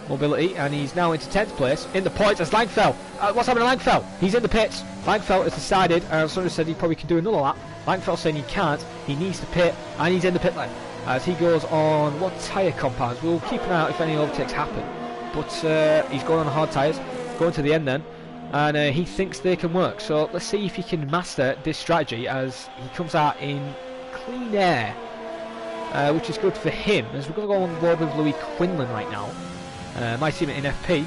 mobility, and he's now into 10th place. In the points as Langfeld. What's happening to Langfeld? He's in the pits. Langfeld has decided, and someone said he probably can do another lap. Langfeld saying he can't. He needs to pit, and he's in the pit lane. As he goes on what tyre compounds. We'll keep an eye out if any overtakes happen. But he's going on hard tyres. Going to the end then. And he thinks they can work, so let's see if he can master this strategy as he comes out in clean air, which is good for him, as we're going to go on board with Louis Quinlan right now, my teammate in FP.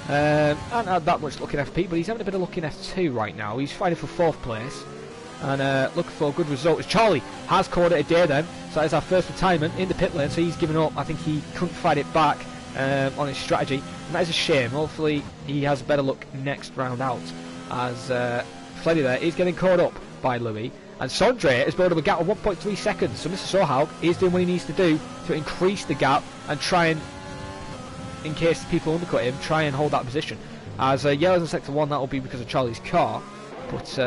I don't have that much luck in FP, but he's having a bit of luck in F2 right now. He's fighting for 4th place and looking for a good result, as Charlie has called it a day then. So that is our first retirement in the pit lane, so he's given up. I think he couldn't fight it back on his strategy, and that is a shame. Hopefully he has better luck next round out, as Fleddy there is getting caught up by Louis, And Sondre has built up a gap of 1.3 seconds. So Mr. Sohaug is doing what he needs to do to increase the gap and try and, in case people undercut him, try and hold that position. As yellows in sector 1, that will be because of Charlie's car, but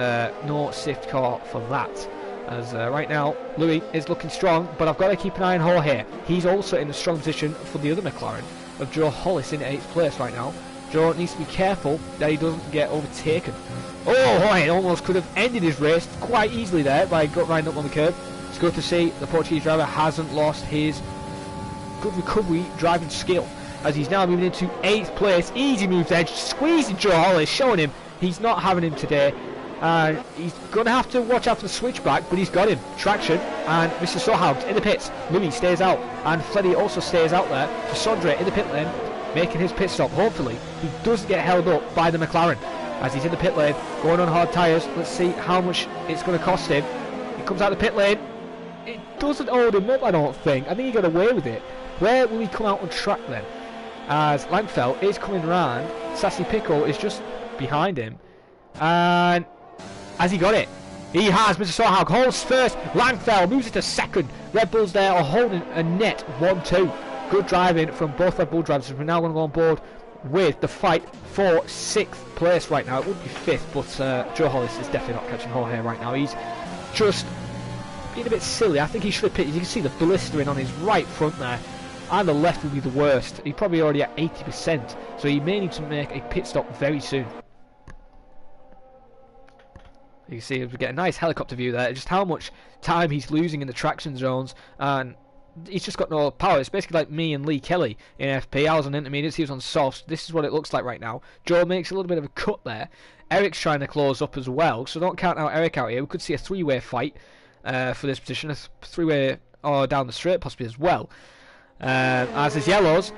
no safety car for that. As right now, Louis is looking strong, but I've got to keep an eye on Jorge. He's also in a strong position for the other McLaren of Joe Hollis in 8th place right now. Joe needs to be careful that he doesn't get overtaken. Oh, Jorge almost could have ended his race quite easily there by riding up on the curb. It's good to see the Portuguese driver hasn't lost his good recovery driving skill, as he's now moving into 8th place. Easy moves there, squeezing Joe Hollis, showing him he's not having him today. And he's going to have to watch out for the switchback, but he's got him. Traction, and Mr. Sohaug's in the pits. Louis stays out, and Fleddy also stays out there. For Sondre in the pit lane, making his pit stop. Hopefully, he doesn't get held up by the McLaren, as he's in the pit lane, going on hard tyres. Let's see how much it's going to cost him. He comes out the pit lane. It doesn't hold him up, I don't think. I think he got away with it. Where will he come out on track then? As Langfeld is coming around, Sassy Pickle is just behind him. And has he got it? He has. Mr. Sohaug holds first. Langfeld moves it to second. Red Bulls there are holding a net 1-2. Good driving from both Red Bull drivers. We're now going to go on board with the fight for 6th place right now. It would be 5th, but Joe Hollis is definitely not catching Jorge right now. He's just being a bit silly. I think he should have pitted. You can see the blistering on his right front there. And the left will be the worst. He's probably already at 80%. So he may need to make a pit stop very soon. You can see we get a nice helicopter view there, just how much time he's losing in the traction zones, and he's just got no power. It's basically like me and Lee Kelly in FP. I was on intermediates, he was on softs. This is what it looks like right now. Joe makes a little bit of a cut there. Eric's trying to close up as well, so don't count out Eric out here. We could see a three-way fight for this position, a three-way or down the straight possibly as well. As is yellows.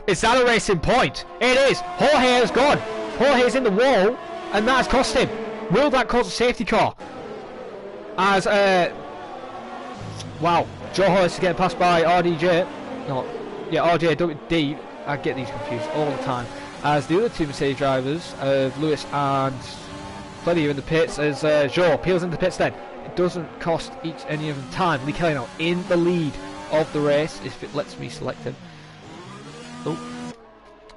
Is that a racing point? It is. Jorge has gone. Jorge's in the wall, and that's cost him. Will that cause a safety car? As wow, Joe Hollis is getting passed by RDJ. No, yeah, RJWD. I get these confused all the time. As the other two Mercedes drivers of Lewis and Fleddy are in the pits, as Joe peels into the pits. Then it doesn't cost any of them time. Lee Kelly now in the lead of the race if it lets me select him. Oh.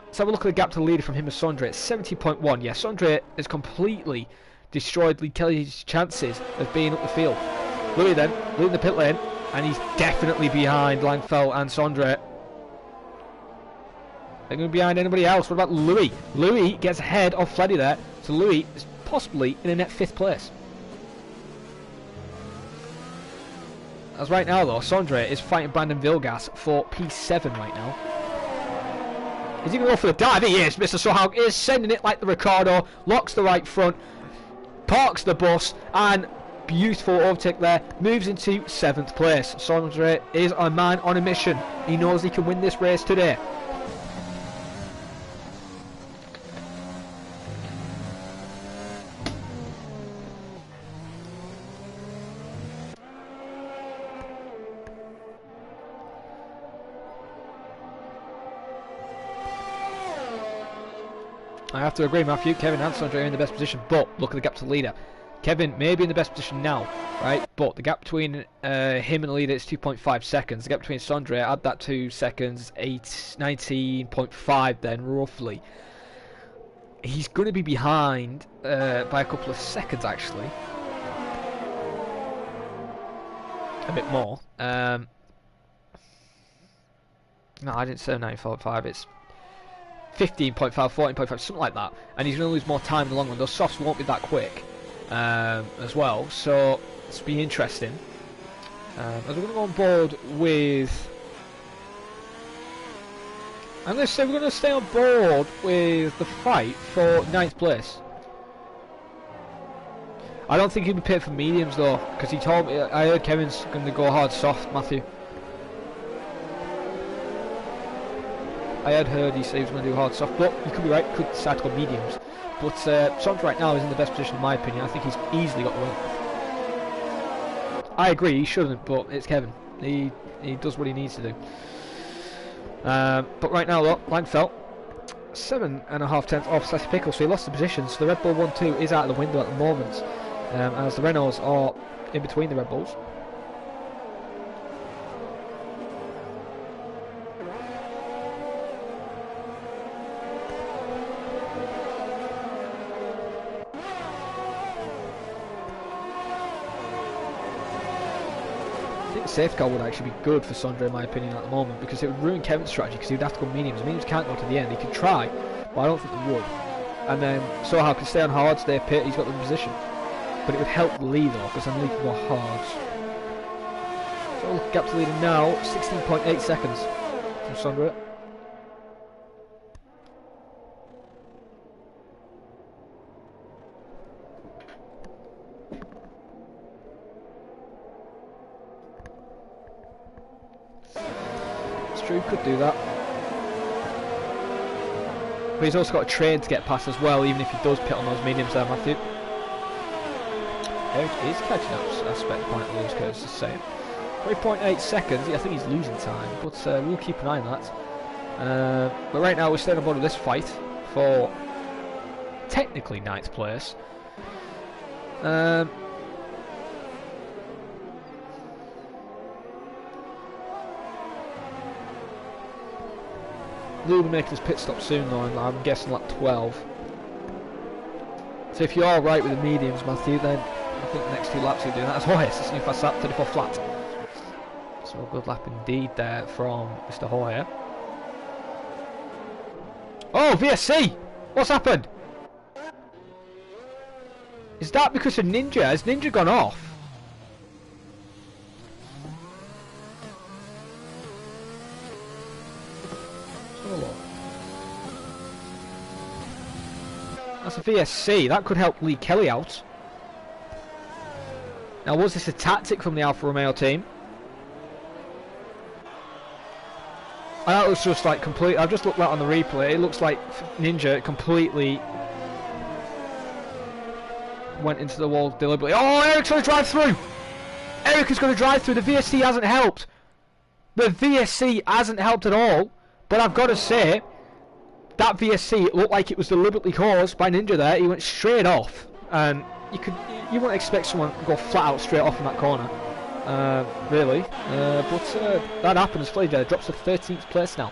Let's have a look at the gap to the leader from him as Sondre. It's 70.1. Yeah, Sondre has completely destroyed Lee Kelly's chances of being up the field. Louis then, leading the pit lane, and he's definitely behind Langfeld and Sondre. They're going to be behind anybody else. What about Louis? Louis gets ahead of Fleddy there, so Louis is possibly in a net 5th place. As right now though, Sondre is fighting Brandon Vilgas for P7 right now. Is he going to go for the dive? He is. Mr. Sohaug is sending it like the Ricardo, locks the right front, parks the bus, and beautiful overtake there, moves into 7th place. Sondre is a man on a mission. He knows he can win this race today. I have to agree, Matthew. Kevin and Sondre are in the best position, but look at the gap to the leader. Kevin may be in the best position now, right? But the gap between him and the leader is 2.5 seconds. The gap between Sondre, add that 2 seconds, 19.5 then, roughly. He's going to be behind by a couple of seconds, actually. A bit more. No, I didn't say 9.5, it's 15.5, 14.5, something like that. And he's going to lose more time in the long run. Those softs won't be that quick as well. So it's be interesting. As we're going to go on board with... I'm going to say we're going to stay on board with the fight for 9th place. I don't think he'll be paid for mediums though, because he told me, I heard Kevin's going to go hard soft, Matthew. I had heard he said he was going to do hard soft, but you could be right, could decide to go mediums. But Sondre right now is in the best position in my opinion. I think he's easily got the win. I agree, he shouldn't, but it's Kevin. He does what he needs to do. But right now, look, Langfeld, 7.5 tenths off Sassy Pickle, so he lost the position. So the Red Bull 1-2 is out of the window at the moment. as the Renaults are in between the Red Bulls. I think the safety car would actually be good for Sondra in my opinion at the moment, because it would ruin Kevin's strategy, because he would have to go mediums. Mediums can't go to the end. He could try, but I don't think they would. And then Sohail can stay on hard, stay pit, he's got the position. But it would help Lee though, because then Lee can go hards. So look, gap to leader now, 16.8 seconds from Sondra. It's true, could do that. But he's also got a train to get past as well, even if he does pit on those mediums there, Matthew. Eric is catching up, I expect the point to lose because it's the same. 3.8 seconds, I think he's losing time, but we'll keep an eye on that. But right now we're staying on board with this fight for technically 9th place. Lee will be making his pit stop soon though, and I'm guessing lap 12. So if you're alright with the mediums, Matthew, then I think the next 2 laps you're doing that as well. Yes, it's new fast lap, 34 flat. So a good lap indeed there from Mr. Hoyer. Oh, VSC! What's happened? Is that because of Ninja? Has Ninja gone off? That's a VSC. That could help Lee Kelly out. Now, was this a tactic from the Alfa Romeo team? That was just like complete. I've just looked that on the replay. It looks like Ninja completely went into the wall deliberately. Oh, Eric's going to drive through. Eric is going to drive through. The VSC hasn't helped. The VSC hasn't helped at all. But I've got to say, that VSC looked like it was deliberately caused by Ninja there. He went straight off, and you wouldn't expect someone to go flat out straight off in that corner, really. But that happens. Flager drops to 13th place now.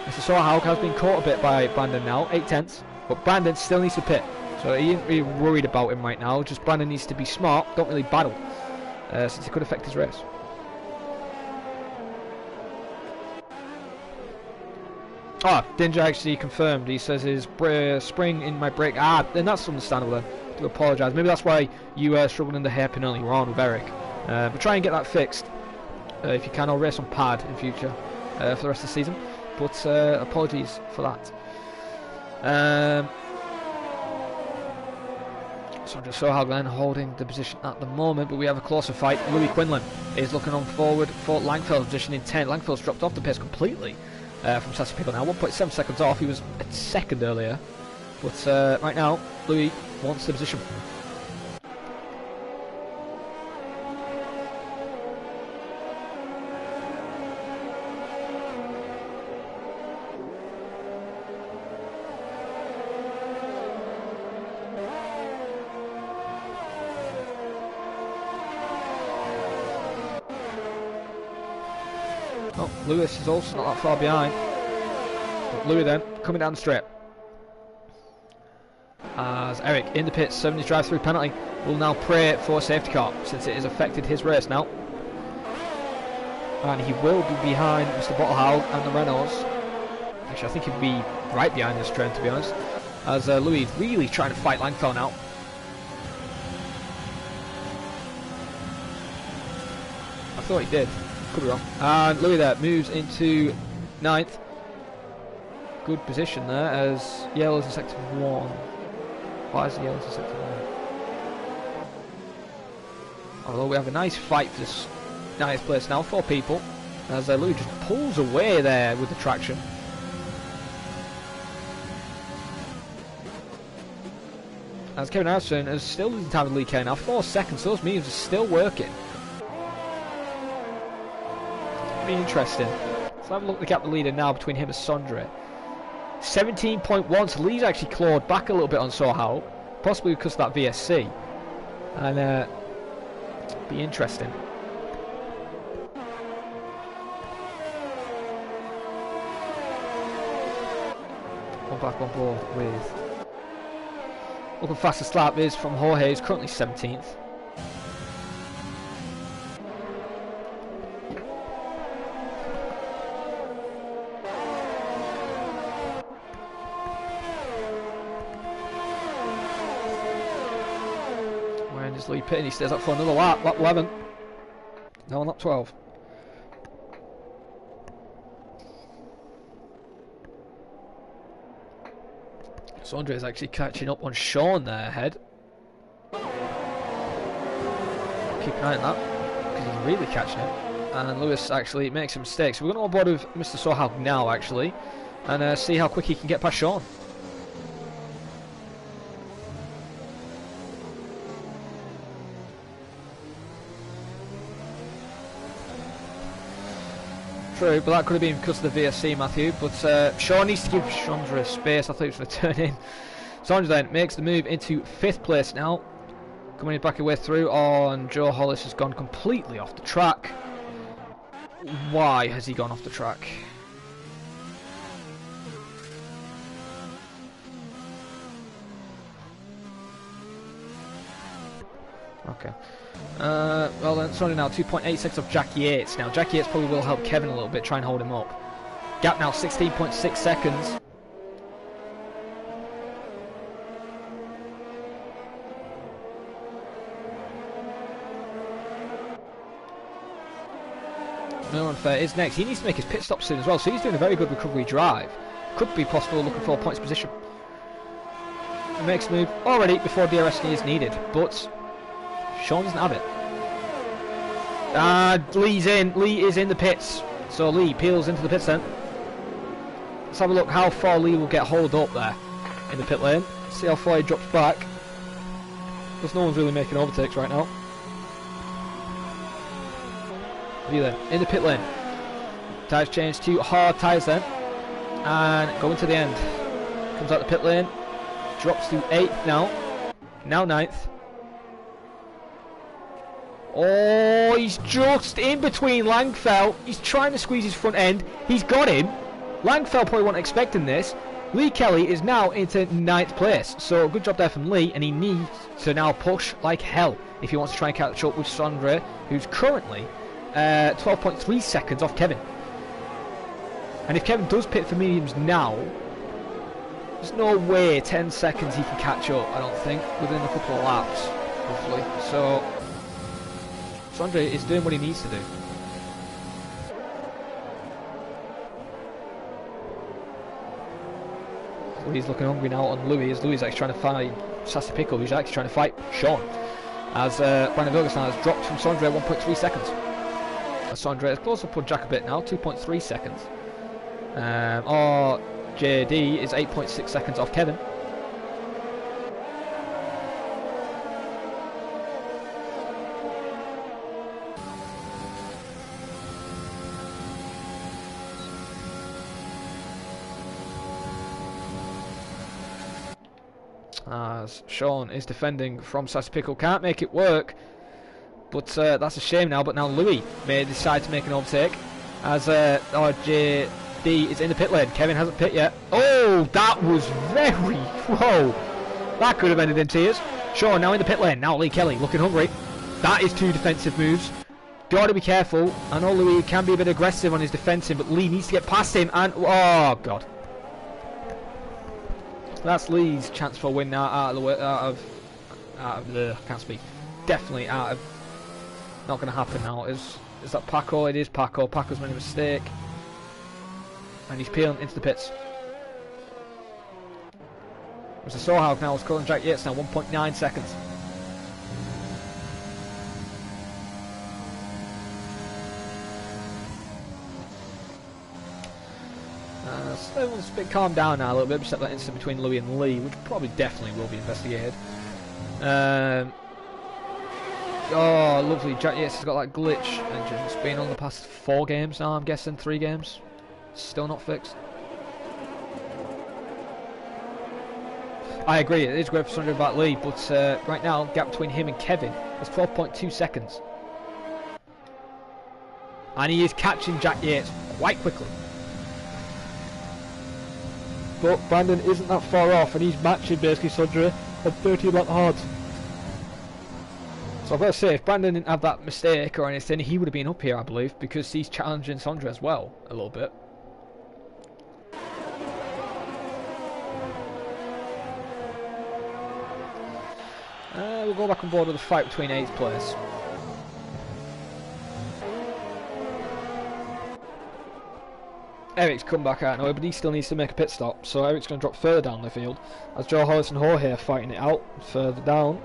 Mr. Sohail has been caught a bit by Brandon now, 8 tenths, but Brandon still needs to pit. So he isn't really worried about him right now. Just Brandon needs to be smart, don't really battle, since it could affect his race. Ah, Ninja actually confirmed. He says his spring in my brake. Ah, then that's understandable then. I do apologise. Maybe that's why you struggled in the hairpin earlier on with Eric. But try and get that fixed if you can, or race on pad in future for the rest of the season. But apologies for that. So just Sohail then holding the position at the moment, but we have a closer fight. Louis Quinlan is looking on forward for Langfield's position in 10th. Langfield's dropped off the pace completely. From Sasha Pickle now, 1.7 seconds off. He was a second earlier, but right now Louis wants the position. Oh, Lewis is also not that far behind. But Louis then, coming down the straight. As Eric in the pits, 70 drive-through penalty, will now pray for a safety car, since it has affected his race now. And he will be behind Mr. Bottlehouse and the Renaults. Actually, I think he'd be right behind this train, to be honest. As Louis is really trying to fight Langfeld now. I thought he did. Could be wrong. And Louis there moves into 9th. Good position there as yellow's in sector 1. Why is the yellow's in sector 1? Although we have a nice fight for this 9th place now, 4 people. As Louis just pulls away there with the traction. As Kevin Harrison is still losing time with Lee Kane now, 4 seconds, so those mediums are still working. Be interesting. Let's have a look at the leader now between him and Sondre. 17.1, so Lee's actually clawed back a little bit on Sohail, possibly because of that VSC. and be interesting. One back on board with looking fastest lap is from Jorge, who's currently 17th. When is Lee pitting? He stays up for another lap, lap 11. No, lap 12. So Andre is actually catching up on Sean there ahead. Keep an eye on that, because he's really catching it. And Lewis actually makes a mistake. So we're going to onboard with Mr. Sohaug now, actually, and see how quick he can get past Sean. True, but that could have been because of the VSC, Matthew. But Sean needs to give Chandra space. I thought he was going to turn in. Chandra then makes the move into 5th place now. Coming back away through on Joe Hollis has gone completely off the track. Why has he gone off the track? Okay. Well then, it's only now 2.86 of Jackie Yates. Now Jackie Yates probably will help Kevin a little bit, try and hold him up. Gap now 16.6 seconds. No Unfair is next. He needs to make his pit stop soon as well, so he's doing a very good recovery drive. Could be possible looking for a points position. He makes the move already before DRS is needed, but Sean doesn't have it. Lee's in. Lee is in the pits. So Lee peels into the pits then. Let's have a look how far Lee will get hauled up there in the pit lane. See how far he drops back. Because no one's really making overtakes right now. Lee then, in the pit lane. Tyres change to hard tyres then. And going to the end. Comes out the pit lane. Drops to 8th now. Now 9th. Oh, he's just in between Langfell. He's trying to squeeze his front end. He's got him. Langfell probably wasn't expecting this. Lee Kelly is now into 9th place. So good job there from Lee, and he needs to now push like hell if he wants to try and catch up with Sondre, who's currently 12.3 seconds off Kevin. And if Kevin does pit for mediums now, there's no way 10 seconds he can catch up, I don't think, within a couple of laps, roughly. So Sondre is doing what he needs to do. Louis looking hungry now on Louis, as Louis is actually trying to find Sassy Pickle, who's actually trying to fight Sean. As Brandon Ferguson has dropped from Sondre 1.3 seconds. As Sondre is close up on Jack a bit now, 2.3 seconds. JD is 8.6 seconds off Kevin. As Sean is defending from Sassy Pickle, can't make it work, but that's a shame now. But now Louis may decide to make an overtake as JD is in the pit lane. Kevin hasn't pit yet. Oh, that was very... Whoa, that could have ended in tears. Sean now in the pit lane. Now Lee Kelly looking hungry. That is 2 defensive moves. Got to be careful. I know Louis can be a bit aggressive on his defending, but Lee needs to get past him. And oh god. That's Lee's chance for a win now, out of the, can't speak, definitely out of, not going to happen now. Is that Paco? It is Paco. Paco's made a mistake, and he's peeling into the pits. Mr. Sohaug now is calling Jack Yates now, 1.9 seconds. So everyone's a bit calmed down now a little bit, except that incident between Louis and Lee, which probably definitely will be investigated. Oh, lovely. Jack Yates has got that glitch engine. It's been on the past 4 games now, I'm guessing, 3 games. Still not fixed. I agree, it is great for Sondre about Lee, but right now, gap between him and Kevin is 12.2 seconds. And he is catching Jack Yates quite quickly. But Brandon isn't that far off, and he's matching basically Sondre at 30 lap hard. So I've got to say, if Brandon didn't have that mistake or anything, he would have been up here, I believe, because he's challenging Sondre as well, a little bit. We'll go back on board with the fight between 8th place. Eric's come back out now, but he still needs to make a pit stop, so Eric's going to drop further down the field as Joe Hollis and Jorge are fighting it out further down.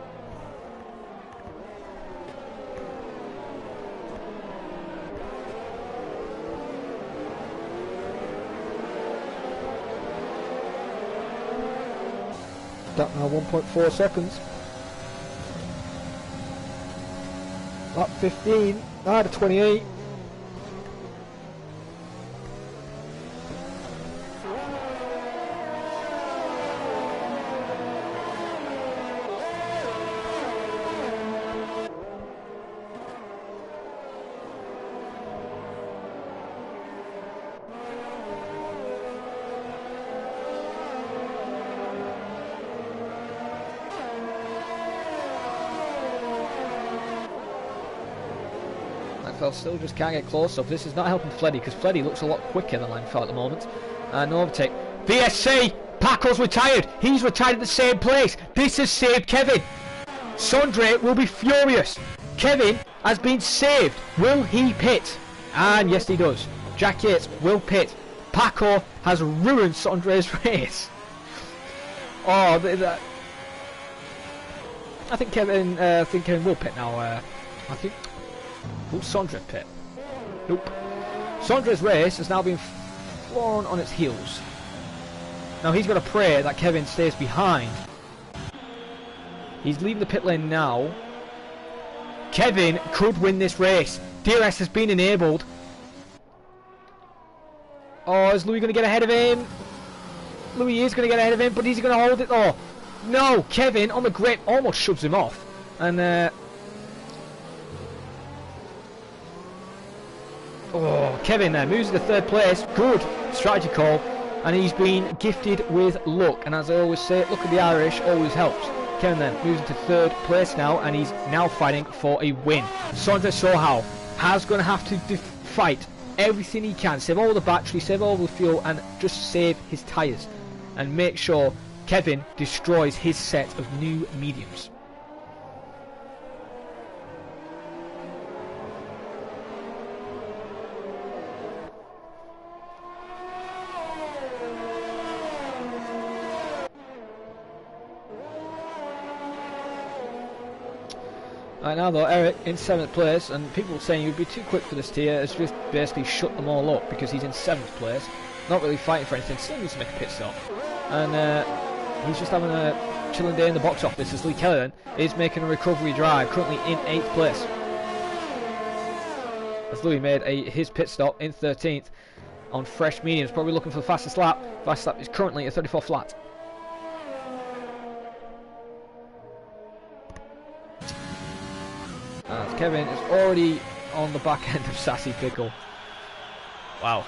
That now 1.4 seconds. Lap 15, to 28. Still just can't get close up. This is not helping Fleddy because Fleddy looks a lot quicker than Langford at the moment. No overtake. VSC! Paco's retired! He's retired at the same place! This has saved Kevin! Sondre will be furious! Kevin has been saved! Will he pit? And yes he does. Jack Yates will pit. Paco has ruined Sondre's race. Oh, I think Kevin will pit now. I think. Will Sondre pit? Nope. Sondre's race has now been flown on its heels. Now he's got to pray that Kevin stays behind. He's leaving the pit lane now. Kevin could win this race. DRS has been enabled. Oh, is Louis going to get ahead of him? Louis is going to get ahead of him, but is he going to hold it though? No, Kevin on the grip almost shoves him off. And oh, Kevin there moves to 3rd place. Good strategy call. And he's been gifted with luck. And as I always say, luck of the Irish always helps. Kevin then moves into 3rd place now. And he's now fighting for a win. Sondre Sohau has going to have to fight everything he can. Save all the battery, save all the fuel, and just save his tyres. And make sure Kevin destroys his set of new mediums. Right now though, Eric in 7th place, and people saying he'd be too quick for this tier has just basically shut them all up because he's in 7th place, not really fighting for anything, still needs to make a pit stop. And he's just having a chilling day in the box office as Lee Kelly then is making a recovery drive, currently in 8th place. As Louis made his pit stop in 13th on fresh mediums, probably looking for the fastest lap. Fastest lap is currently a 34 flat. Kevin is already on the back end of Sassy Pickle. Wow.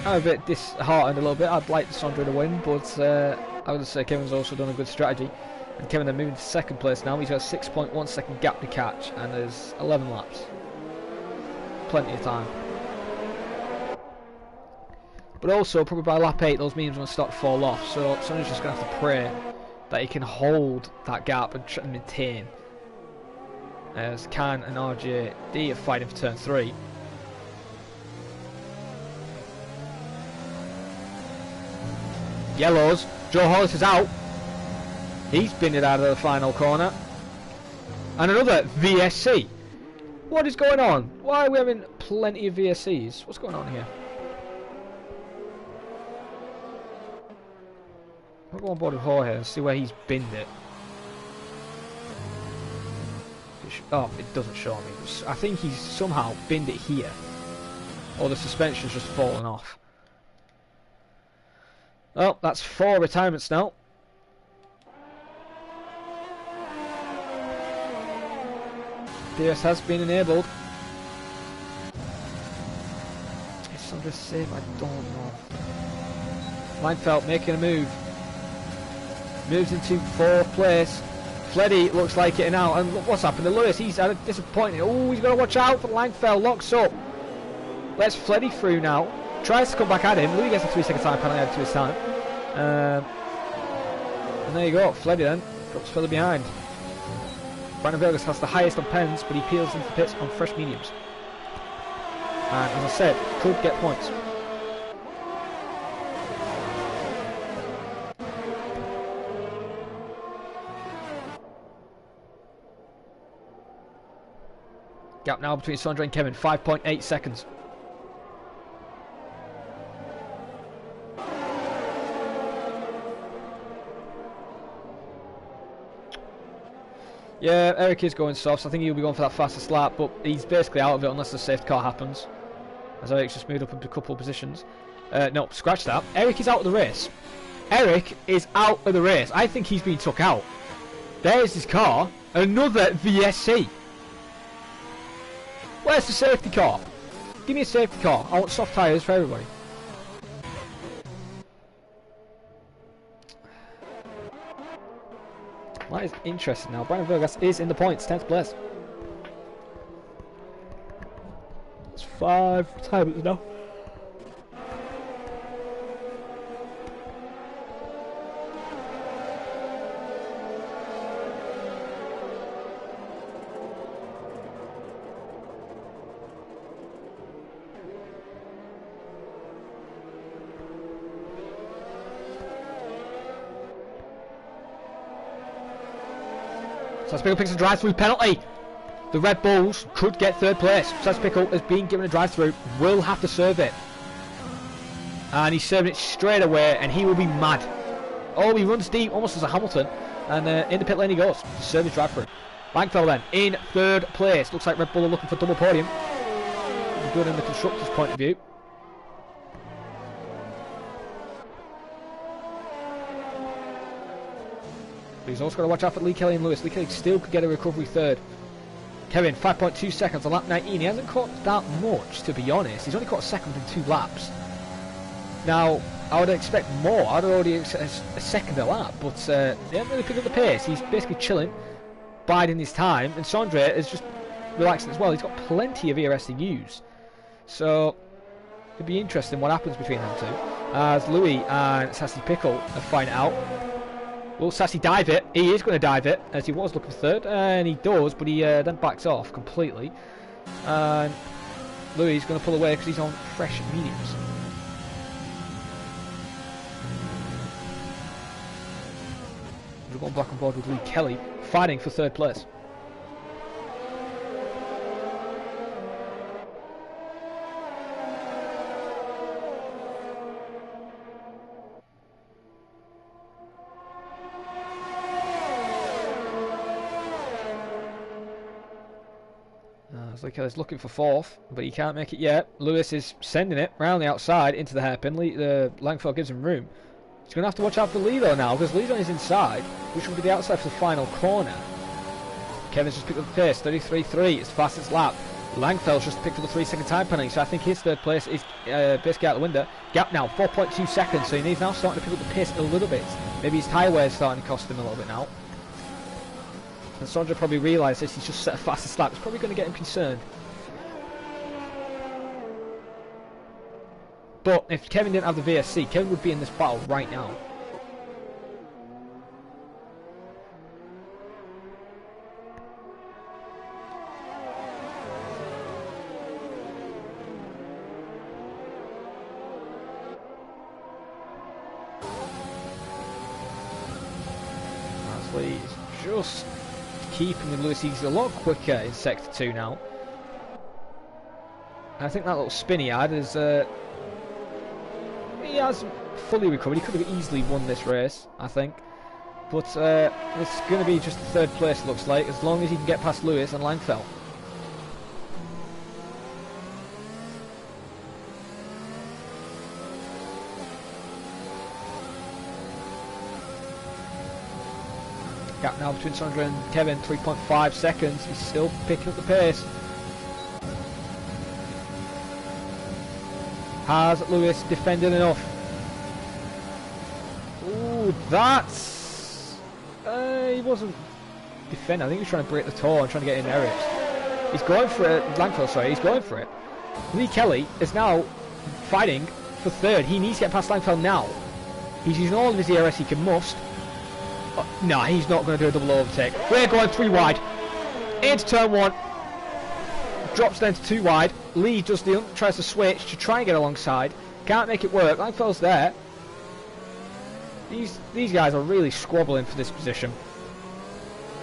I'm a bit disheartened a little bit. I'd like Sondre to win, but I would say Kevin's also done a good strategy. And Kevin then moving to 2nd place now. He's got a 6.1 second gap to catch, and there's 11 laps. Plenty of time. But also, probably by lap 8, those mediums are going to start to fall off. So Sondre's just going to have to pray that he can hold that gap and try to maintain. As Can and RJD are fighting for turn 3. Yellows. Joe Hollis is out. He's binned it out of the final corner. And another VSC. What is going on? Why are we having plenty of VSCs? What's going on here? I'll go on board with Jorge and see where he's binned it. Oh, it doesn't show me. I think he's somehow binned it here. Or the suspension's just fallen off. Well, that's 4 retirements now. DRS has been enabled. Is Sandra safe? I don't know. Leinfeld making a move. Moves into 4th place. Fleddy looks like getting out. And look what's happened to Lewis. He's had a disappointing. Oh, he's got to watch out for Leinfeld. Locks up. Lets Fleddy through now. Tries to come back at him. Louis gets a 3-second time penalty added to his time. And there you go. Fleddy then drops further behind. Brandon Vegas has the highest on pens, but he peels into the pits on fresh mediums. And as I said, could get points. Gap now between Sondra and Kevin, 5.8 seconds. Yeah, Eric is going soft, so I think he'll be going for that fastest lap, but he's basically out of it unless the safety car happens. As Eric's just moved up a couple of positions. No, scratch that. Eric is out of the race. Eric is out of the race. I think he's been took out. There's his car. Another VSC. Where's the safety car? Give me a safety car. I want soft tyres for everybody. That is interesting now. Brandon Vegas is in the points, 10th place. It's 5 retirements now. Saspico picks a drive-through penalty. The Red Bulls could get 3rd place. Saspico has been given a drive-through, will have to serve it. And he's serving it straight away, and he will be mad. Oh, he runs deep, almost as a Hamilton. And in the pit lane he goes, to serve his drive-through. Langfell then, in 3rd place. Looks like Red Bull are looking for double podium. Be good in the constructors' point of view. But he's also got to watch out for Lee Kelly and Lewis. Lee Kelly still could get a recovery 3rd. Kevin, 5.2 seconds on lap 19. He hasn't caught that much, to be honest. He's only caught a second in 2 laps. Now, I would expect more. I'd already expect a second a lap, but they haven't really picked up the pace. He's basically chilling, biding his time, and Sondre is just relaxing as well. He's got plenty of ERS to use. So, it'd be interesting what happens between them two. As Louis and Sassy Pickle are finding out. Will Sassy dive it? He is going to dive it, as he was looking for 3rd, and he does, but he then backs off completely. And Louis is going to pull away because he's on fresh mediums. We're going back on board with Lee Kelly, fighting for 3rd place. Lee Kelly's looking for 4th, but he can't make it yet. Lewis is sending it round the outside into the hairpin. Langford gives him room. He's going to have to watch out for Lee though now, because Lee's on his inside, which will be the outside for the final corner. Kevin's just picked up the pace, 33.3, his fastest lap. Langfell's just picked up the 3-second time penalty, so I think his 3rd place is basically out the window. Gap now, 4.2 seconds, so he's now starting to pick up the pace a little bit. Maybe his tyre wear is starting to cost him a little bit now. And Sondra probably realised this, he's just set a fastest lap. It's probably going to get him concerned. But if Kevin didn't have the VSC, Kevin would be in this battle right now. He's just keeping with Lewis. He's a lot quicker in Sector 2 now. And I think that little spin he had is... he hasn't fully recovered. He could have easily won this race, I think. But it's going to be just 3rd place, looks like, as long as he can get past Lewis and Langfell. Gap now between Sondre and Kevin, 3.5 seconds. He's still picking up the pace. Has Lewis defended enough? Ooh, that's... he wasn't defending. I think he was trying to break the toe and trying to get in areas. He's going for it. Langfeld, sorry, he's going for it. Lee Kelly is now fighting for third. He needs to get past Langfeld now. He's using all of his ERS he can must. No, he's not going to do a double overtake. We're going 3 wide. Into turn 1. Drops down to 2 wide. Lee does tries to switch to try and get alongside. Can't make it work. Langfeld's there. These guys are really squabbling for this position.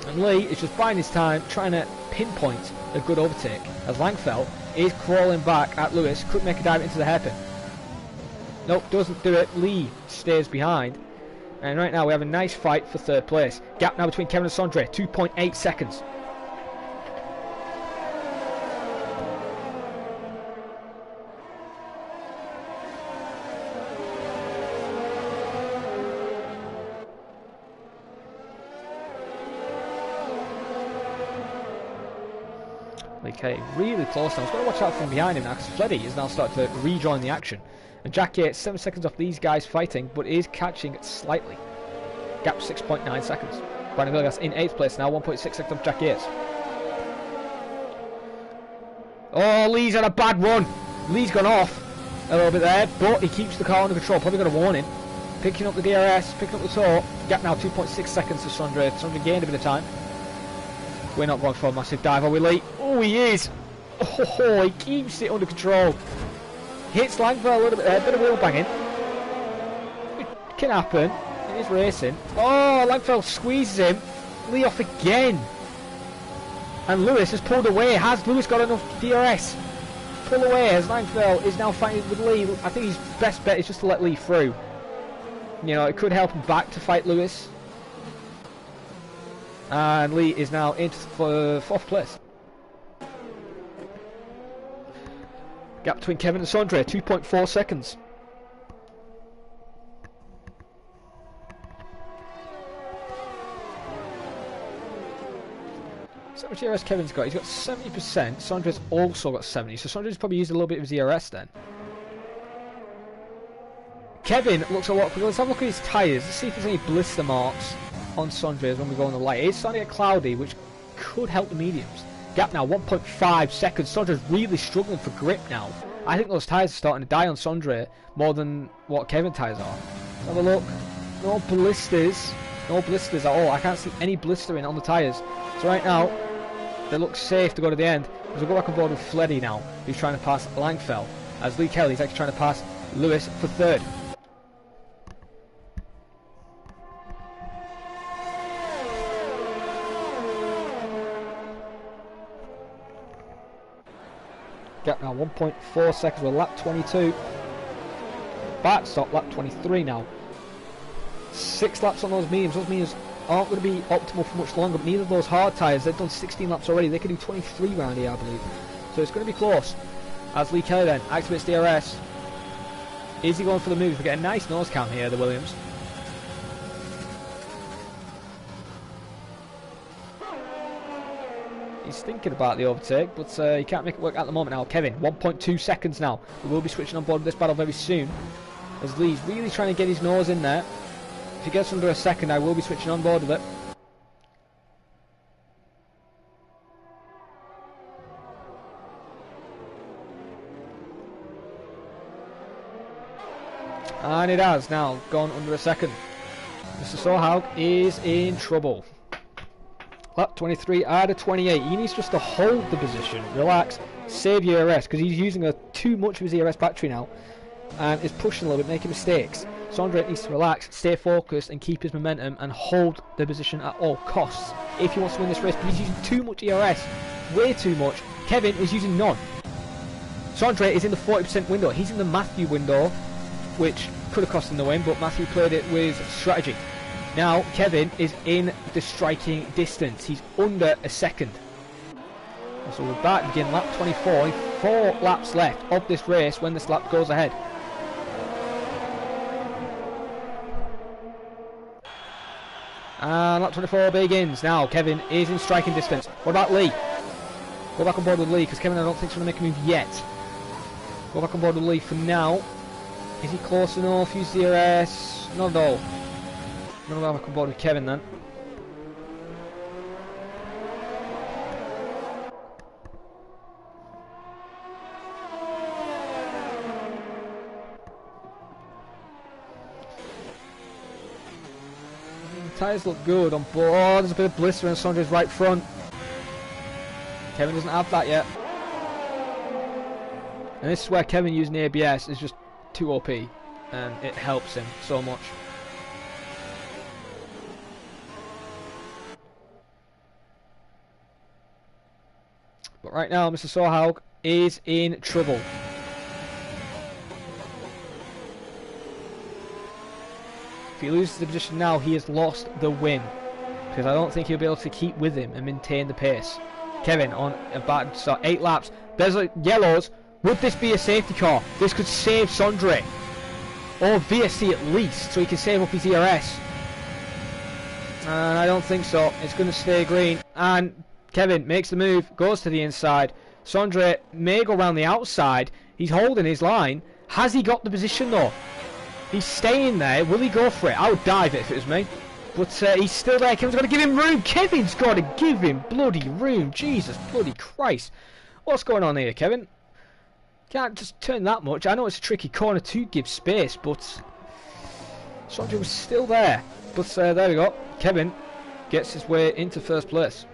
And Lee is just buying his time, trying to pinpoint a good overtake. As Langfeld is crawling back at Lewis. Could make a dive into the hairpin. Nope, doesn't do it. Lee stays behind. And right now we have a nice fight for third place. Gap now between Kevin and Sondre, 2.8 seconds. Okay, really close now. He's got to watch out from behind him now because Fleddy is now starting to rejoin the action. And Jack Yates, 7 seconds off these guys fighting, but is catching slightly. Gap 6.9 seconds. Brandon Villegas in 8th place now, 1.6 seconds off Jack Yates. Oh, Lee's had a bad run. Lee's gone off a little bit there, but he keeps the car under control. Probably got a warning. Picking up the DRS, picking up the toe. Gap now 2.6 seconds to Sondre. Sondre gained a bit of time. We're not going for a massive dive, are we, Lee? Oh, he is. Oh, he keeps it under control. Hits Langfeld a little bit there, bit of wheel banging. It can happen. It is racing. Oh, Langfeld squeezes him. Lee off again. And Lewis has pulled away. Has Lewis got enough DRS? Pull away as Langfeld is now fighting with Lee. I think his best bet is just to let Lee through. You know, it could help him back to fight Lewis. And Lee is now into 4th place. Gap between Kevin and Sondre, 2.4 seconds. So much ERS Kevin's got. He's got 70%. Sondre's also got 70. So Sondre's probably used a little bit of his ERS then. Kevin looks a lot quicker. Let's have a look at his tyres. Let's see if there's any blister marks on Sondre's when we go on the light. It's starting to get cloudy, which could help the mediums. Gap now 1.5 seconds. Sondre's really struggling for grip now. I think those tyres are starting to die on Sondre more than what Kevin tyres are. Let's have a look. No blisters. No blisters at all. I can't see any blistering on the tyres. So right now, they look safe to go to the end. As we go back on board with Fleddy now, who's trying to pass Langfeld. As Lee Kelly's actually trying to pass Lewis for third. Gap now 1.4 seconds with lap 22. Back stop lap 23 now. 6 laps on those mediums. Those mediums aren't going to be optimal for much longer, but neither of those hard tyres, they've done 16 laps already. They can do 23 round here, I believe. So it's going to be close. As Lee Kelly then activates DRS. Is he going for the moves? We get a nice nose cam here, the Williams. He's thinking about the overtake, but he can't make it work at the moment now. Kevin, 1.2 seconds now. We will be switching on board with this battle very soon. As Lee's really trying to get his nose in there. If he gets under a second, I will be switching on board with it. And it has now gone under a second. Mr. Sohaug is in trouble. Lap 23 out of 28. He needs just to hold the position, relax, save your ERS, because he's using too much of his ERS battery now and is pushing a little bit, making mistakes. Sondre needs to relax, stay focused and keep his momentum and hold the position at all costs if he wants to win this race, but he's using too much ERS, way too much. Kevin is using none. Sondre is in the 40% window. He's in the Matthew window, which could have cost him the win, but Matthew played it with strategy. Now Kevin is in the striking distance. He's under a second. So we're back to begin lap 24. 4 laps left of this race when this lap goes ahead. And lap 24 begins. Now Kevin is in striking distance. What about Lee? Go back on board with Lee, because Kevin I don't think is going to make a move yet. Go back on board with Lee for now. Is he close enough? Use DRS. Not at all. I'm going to go back on board with Kevin then. Tyres look good on board. Oh, there's a bit of blister on Sondre's right front. Kevin doesn't have that yet. And this is where Kevin using ABS is just too OP. And it helps him so much. But right now, Mr. Sohaug is in trouble. If he loses the position now, he has lost the win. Because I don't think he'll be able to keep with him and maintain the pace. Kevin on about 8 laps. There's yellows. Would this be a safety car? This could save Sondre. Or VSC at least, so he can save up his ERS. And I don't think so. It's going to stay green. And Kevin makes the move, goes to the inside. Sondre may go around the outside. He's holding his line. Has he got the position though? He's staying there. Will he go for it? I would dive it if it was me. But he's still there. Kevin's got to give him room. Kevin's got to give him bloody room. Jesus bloody Christ. What's going on here, Kevin? Can't just turn that much. I know it's a tricky corner to give space, but Sondre was still there. But there we go. Kevin gets his way into first place.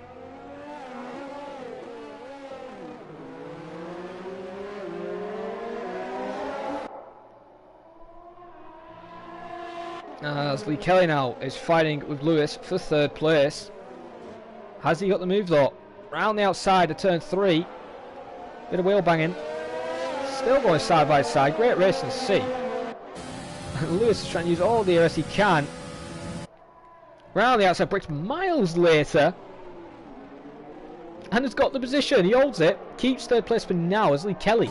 As Lee Kelly now is fighting with Lewis for third place. Has he got the move though? Round the outside of turn 3. Bit of wheel banging. Still going side by side. Great racing to see. And Lewis is trying to use all the DRS he can. Round the outside, bricks miles later. And has got the position. He holds it. Keeps third place for now as Lee Kelly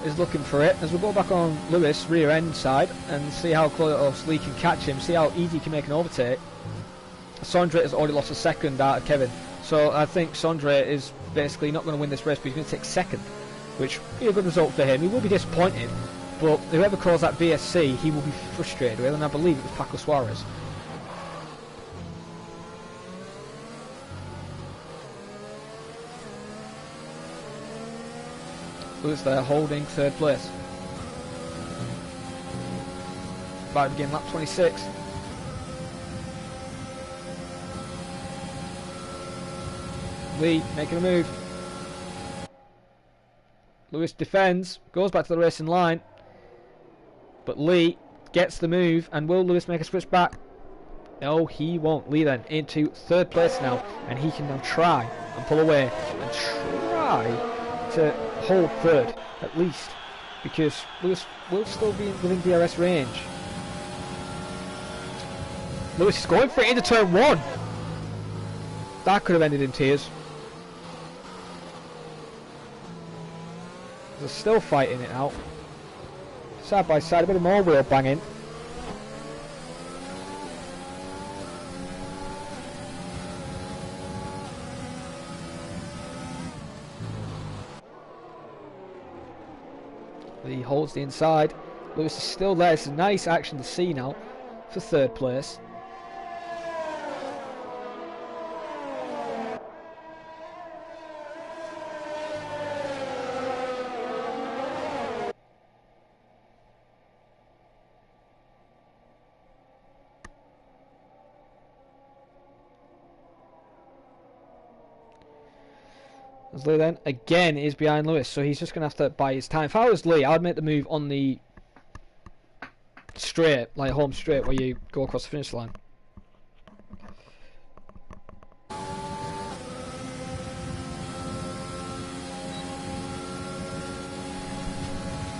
is looking for it. As we go back on Lewis, rear end side, and see how close Lee can catch him. See how easy he can make an overtake. Sondre has already lost a second out of Kevin. So I think Sondre is basically not going to win this race, but he's going to take second, which will be a good result for him. He will be disappointed, but whoever calls that VSC, he will be frustrated with, and I believe it was Paco Suarez. Lewis there holding third place. About to begin lap 26. Lee making a move. Lewis defends, goes back to the racing line, but Lee gets the move. And will Lewis make a switch back? No, he won't. Lee then into third place now, and he can now try and pull away and try to hold third at least, because Lewis will still be within DRS range. Lewis is going for it into turn 1. That could have ended in tears. They're still fighting it out. Side by side, a bit of more wheel banging. He holds the inside. Lewis is still there. It's a nice action to see now for third place. As Lee then again is behind Lewis, so he's just going to have to buy his time. If I was Lee, I would make the move on the straight, like home straight, where you go across the finish line.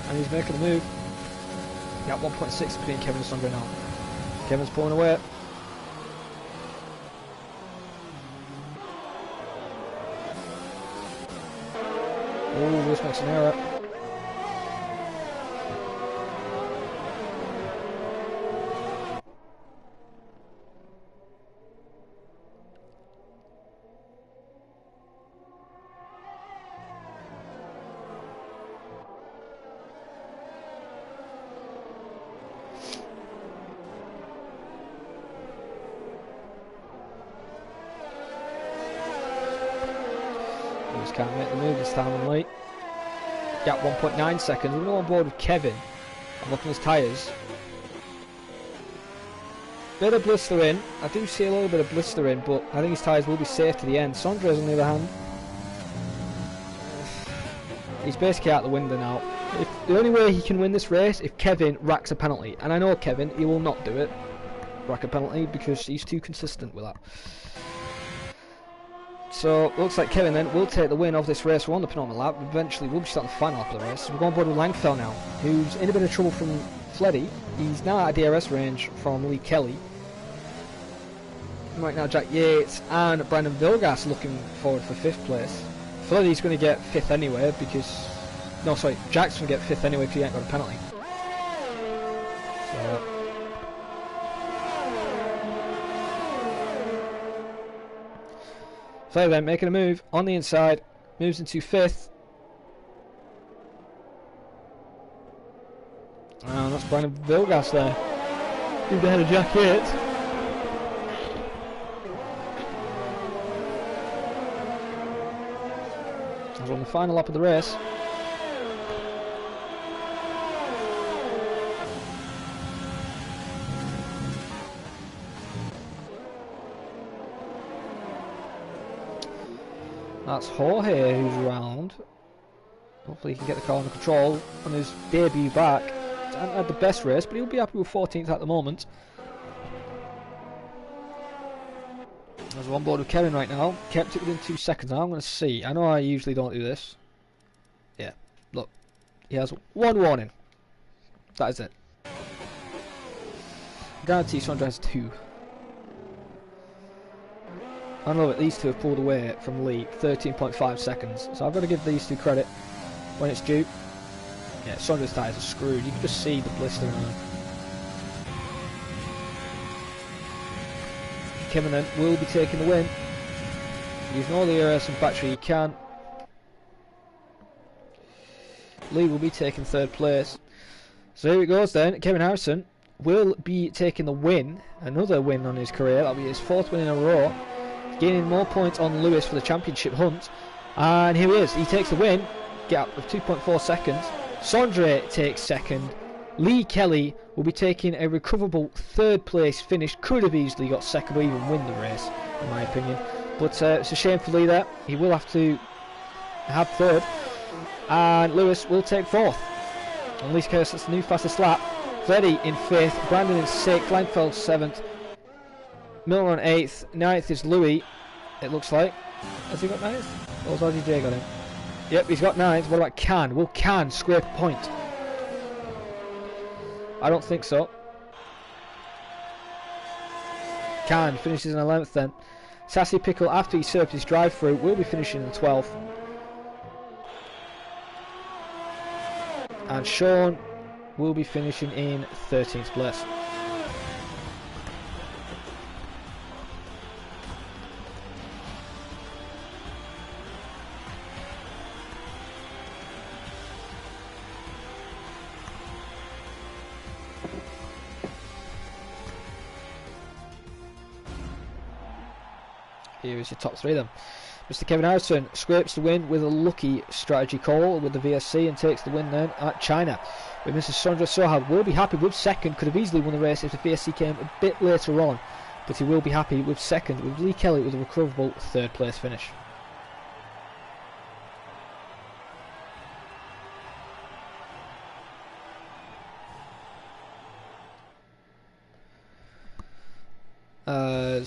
And he's making the move. Got 1.6 between Kevin and Sondre now. Kevin's pulling away. Oh, Lewis makes an error. can't make the move this time on Lee. Gap 1.9 seconds. We're on board with Kevin. I'm looking at his tyres. Bit of blistering. I do see a little bit of blistering, but I think his tyres will be safe to the end. Sondre's on the other hand, he's basically out the window now. The only way he can win this race if Kevin racks a penalty, and I know Kevin, he will not do it, rack a penalty, because he's too consistent with that. So looks like Kevin then will take the win of this race. We're on the penultimate lap. Eventually we'll be starting the final lap of the race. We're going board with Langfell now, who's in a bit of trouble from Fleddy. He's now out of DRS range from Lee Kelly. Right now Jack Yates and Brandon Vilgas looking forward for 5th place. Fleddy's going to get 5th anyway because... No, sorry, Jack's going to get 5th anyway because he ain't got a penalty. So... Fleddy then making a move on the inside, moves into 5th. And that's Brandon Vilgas there. Moved ahead of Jack Yates. As we're on the final lap of the race. That's Jorge who's round. Hopefully he can get the car under control on his debut back. He hasn't had the best race, but he'll be happy with 14th at the moment. As we're on board with Kevin right now. Kept it within 2 seconds. Now I'm going to see. I know I usually don't do this. Yeah, look. He has 1 warning. That is it. I guarantee Sondre has 2. I know that these two have pulled away from Lee 13.5 seconds, so I've got to give these two credit when it's due. Yeah, Sondre's tyres are screwed. You can just see the blister in them. Kevin then will be taking the win. Using all the ERS and battery he can. Lee will be taking 3rd place. So here it goes then. Kevin Harrison will be taking the win. Another win on his career. That'll be his 4th win in a row. Gaining more points on Lewis for the championship hunt. And here he is. He takes the win. Gap of 2.4 seconds. Sondre takes 2nd. Lee Kelly will be taking a recoverable 3rd place finish. Could have easily got 2nd or even win the race, in my opinion. But it's a shame for Lee there. He will have to have 3rd. And Lewis will take 4th. And Lee Kelly sets the new fastest lap. Freddy in 5th. Brandon in 6th. Langfeld 7th. Miller on 8th. 9th is Louis, it looks like. Has he got 9th? Or has RGJ got him? Yep, he's got 9th. What about Can? Will Can scrape a point? I don't think so. Can finishes in 11th then. Sassy Pickle, after he served his drive-through, will be finishing in 12th. And Sean will be finishing in 13th place. Here is your top 3 then. Mr. Kevin Harrison scrapes the win with a lucky strategy call with the VSC and takes the win then at China. But Mr. Sondre Sohag will be happy with 2nd, could have easily won the race if the VSC came a bit later on, but he will be happy with 2nd with Lee Kelly with a recoverable 3rd place finish.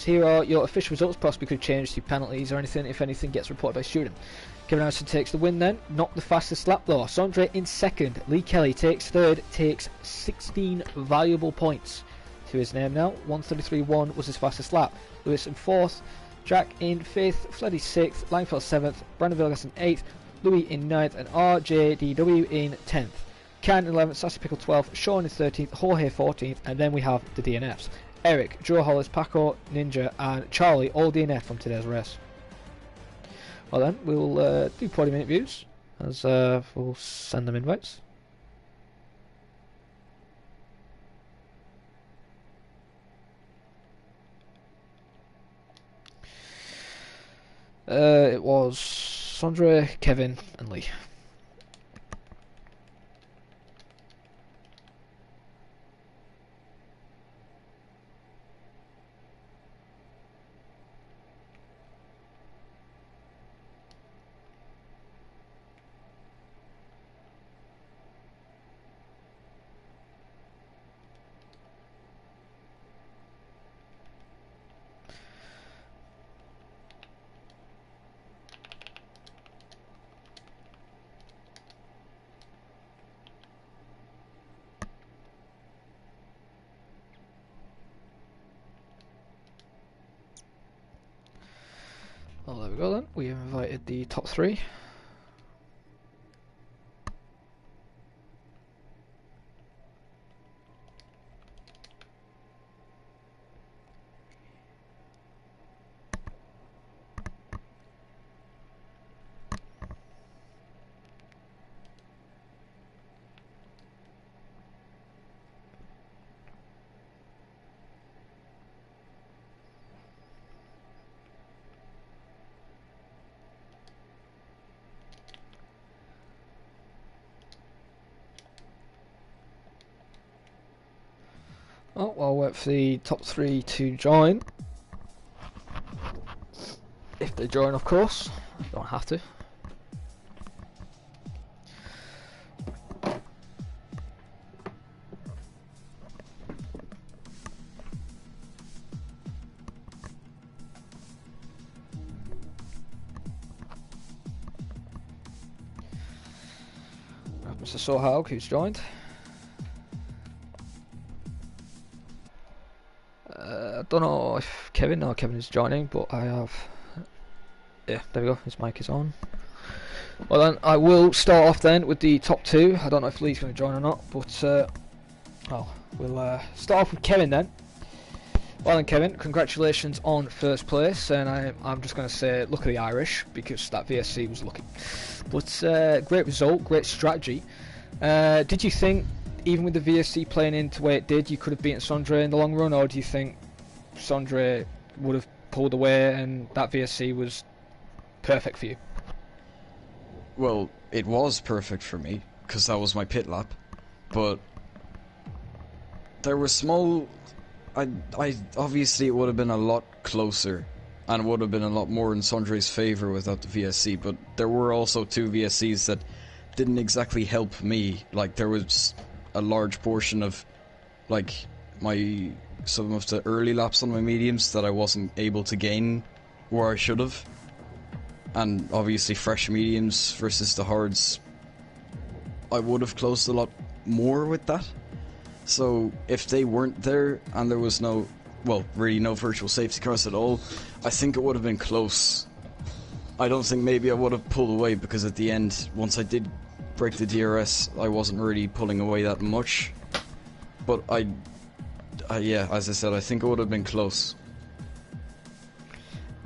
Here are your official results. Possibly could change to penalties or anything if anything gets reported by student. Kevin Harrison takes the win then, not the fastest lap though. Sondre in 2nd, Lee Kelly takes 3rd, takes 16 valuable points to his name now. 133.1 was his fastest lap. Lewis in 4th, Jack in 5th, Fleddy 6th, Langfeld 7th, Brandon Vilgas in 8th, Louis in 9th and RJDW in 10th. Can in 11th, Sassy Pickle 12th, Sean in 13th, Jorge 14th, and then we have the DNFs. Eric, Joe Hollis, Paco, Ninja and Charlie all DNF from today's race. Well then, we'll do podium interviews as we'll send them invites. It was Sondre, Kevin, and Lee. Well, there we go then. We have invited the top 3. Oh, well, I'll wait for the top 3 to join. If they join, of course. Don't have to. Mr. Sohaug, who's joined. I don't know if Kevin is joining, but I have. Yeah, there we go. His mic is on. Well then, I will start off then with the top 2. I don't know if Lee's going to join or not, but we'll start off with Kevin then. Well then, Kevin, congratulations on first place, and I'm just going to say look at the Irish, because that VSC was lucky. But great result, great strategy. Did you think, even with the VSC playing into the way it did, you could have beaten Sondre in the long run, or do you think Sondre would have pulled away and that VSC was perfect for you? Well, it was perfect for me, because that was my pit lap, but there were small... I obviously it would have been a lot closer, and it would have been a lot more in Sondre's favour without the VSC, but there were also 2 VSCs that didn't exactly help me. Like, there was a large portion of, like, some of the early laps on my mediums that I wasn't able to gain where I should have. And obviously fresh mediums versus the hards, I would have closed a lot more with that. So if they weren't there and there was really no virtual safety cars at all, I think it would have been close. I don't think maybe I would have pulled away, because at the end, once I did break the DRS, I wasn't really pulling away that much. But yeah, as I said, I think it would have been close.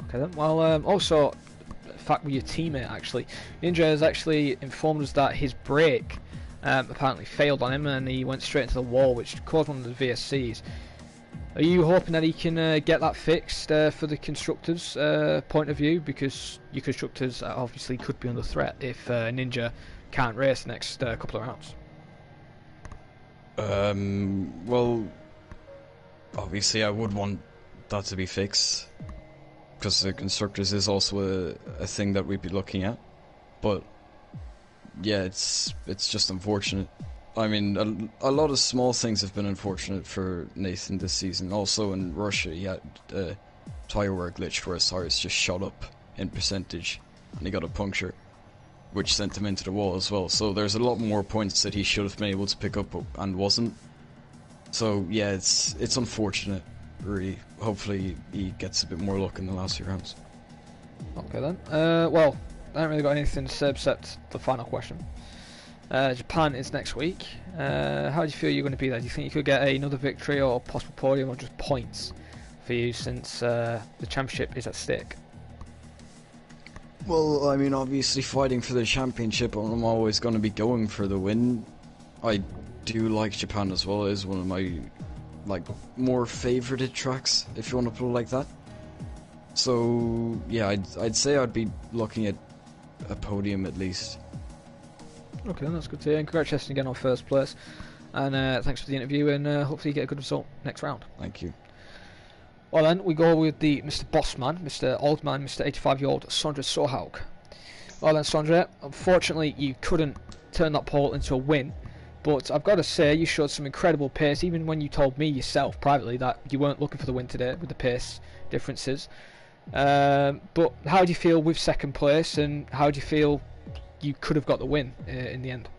Okay then. Well, also, in fact, with your teammate actually, Ninja has actually informed us that his brake apparently failed on him, and he went straight into the wall, which caused one of the VSCs. Are you hoping that he can get that fixed for the constructors' point of view? Because your constructors obviously could be under threat if Ninja can't race the next couple of rounds. Well, obviously I would want that to be fixed, because the constructors is also a thing that we'd be looking at. But yeah, it's just unfortunate. I mean, a lot of small things have been unfortunate for Nathan this season. Also in Russia, he had a tyre wear glitch where his tyres just shot up in percentage, and he got a puncture, which sent him into the wall as well. So there's a lot more points that he should have been able to pick up and wasn't. So yeah, it's unfortunate, really. Hopefully he gets a bit more luck in the last few rounds. Okay then. Well, I haven't really got anything to say except the final question. Japan is next week. How do you feel you're going to be there? Do you think you could get another victory or possible podium, or just points for you, since the championship is at stake? Well, I mean, obviously fighting for the championship, I'm always going to be going for the win. I do like Japan as well. It is one of my more favoured tracks, if you want to put it like that. So yeah, I'd say I'd be looking at a podium at least. Okay, that's good to hear. And congratulations again on first place. And thanks for the interview, and hopefully you get a good result next round. Thank you. Well then, we go with the Mr. Bossman, Mr. Oldman, Mr. 85-year-old Sondre Sohaug. Well then, Sondre, unfortunately you couldn't turn that pole into a win, but I've got to say you showed some incredible pace, even when you told me yourself privately that you weren't looking for the win today with the pace differences. But how do you feel with second place, and how do you feel you could have got the win in the end?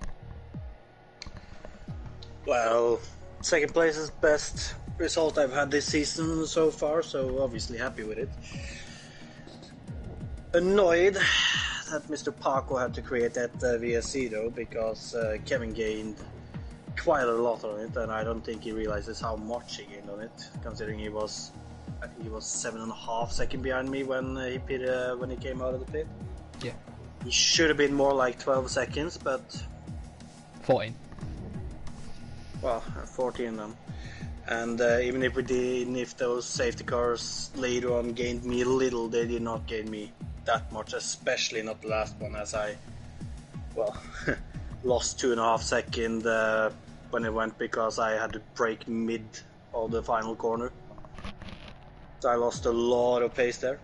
Well, second place is best result I've had this season so far, so obviously happy with it. Annoyed that Mr. Paco had to create that VSC though, because Kevin gained quite a lot on it, and I don't think he realizes how much he gained on it, considering he was 7.5 seconds behind me when he came out of the pit. Yeah. He should have been more like 12 seconds, but 14. Well, 14 then. And even if those safety cars later on gained me a little, they did not gain me that much, especially not the last one, as I, well, lost 2.5 seconds when it went, because I had to brake mid of the final corner. So I lost a lot of pace there.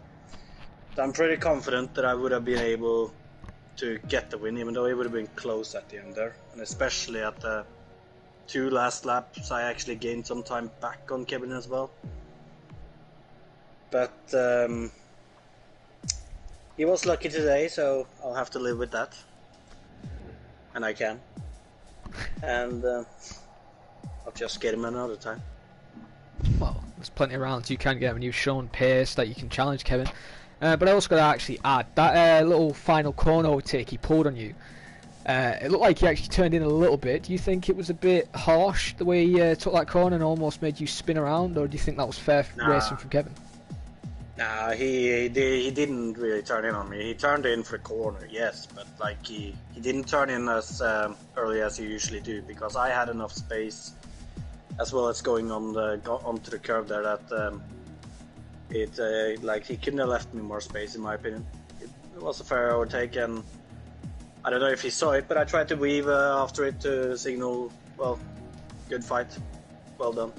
So I'm pretty confident that I would have been able to get the win, even though it would have been close at the end there, and especially at the 2 last laps I actually gained some time back on Kevin as well. But he was lucky today, so I'll have to live with that, and I can. And I'll just get him another time. Well, there's plenty of rounds you can get when you've shown pace that you can challenge Kevin. But I also got to actually add that little final corner overtake he pulled on you. It looked like he actually turned in a little bit. Do you think it was a bit harsh the way he took that corner and almost made you spin around, or do you think that was fair racing from Kevin? Nah, he didn't really turn in on me. He turned in for the corner, yes, but like he didn't turn in as early as he usually do, because I had enough space, as well as going on onto the curve there, that like he couldn't have left me more space, in my opinion. It was a fair overtake, and I don't know if he saw it, but I tried to weave after it to signal, well, good fight, well done.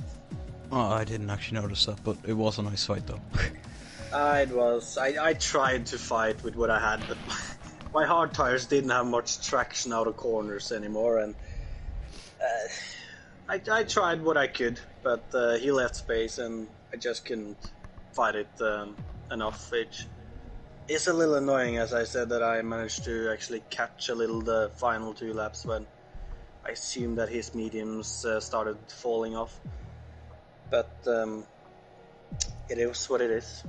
Oh, I didn't actually notice that, but it was a nice fight though. It was. I tried to fight with what I had, but my hard tires didn't have much traction out of corners anymore, and I tried what I could, but he left space and I just couldn't fight it enough. Which is a little annoying, as I said, that I managed to actually catch a little the final 2 laps when I assumed that his mediums started falling off. But it is what it is.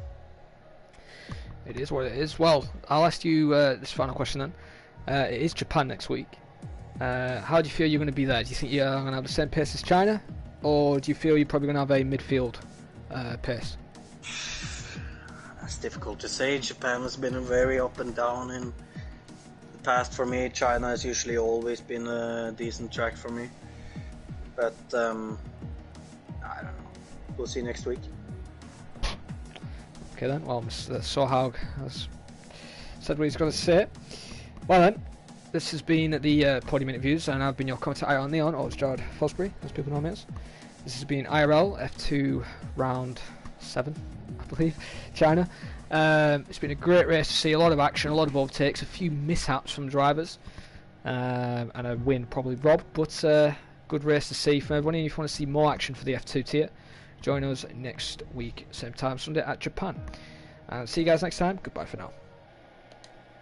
It is what it is. Well, I'll ask you this final question then. It is Japan next week. How do you feel you're going to be there? Do you think you're going to have the same pace as China, or do you feel you're probably going to have a midfield pace? That's difficult to say. Japan has been very up and down in the past for me. China has usually always been a decent track for me. But I don't know. We'll see next week. Okay then. Well, Mr. Sohaug has said what he's got to say. Well then, this has been the podium interviews, and I've been your commentator on Neon, or it's Jared Fosbury, as people know me as. This has been IRL F2 round 7, I believe, China. It's been a great race to see, a lot of action, a lot of overtakes, a few mishaps from drivers, and a win probably Rob, but good race to see from everybody. If you want to see more action for the F2 tier, join us next week, same time Sunday at Japan. And see you guys next time. Goodbye for now.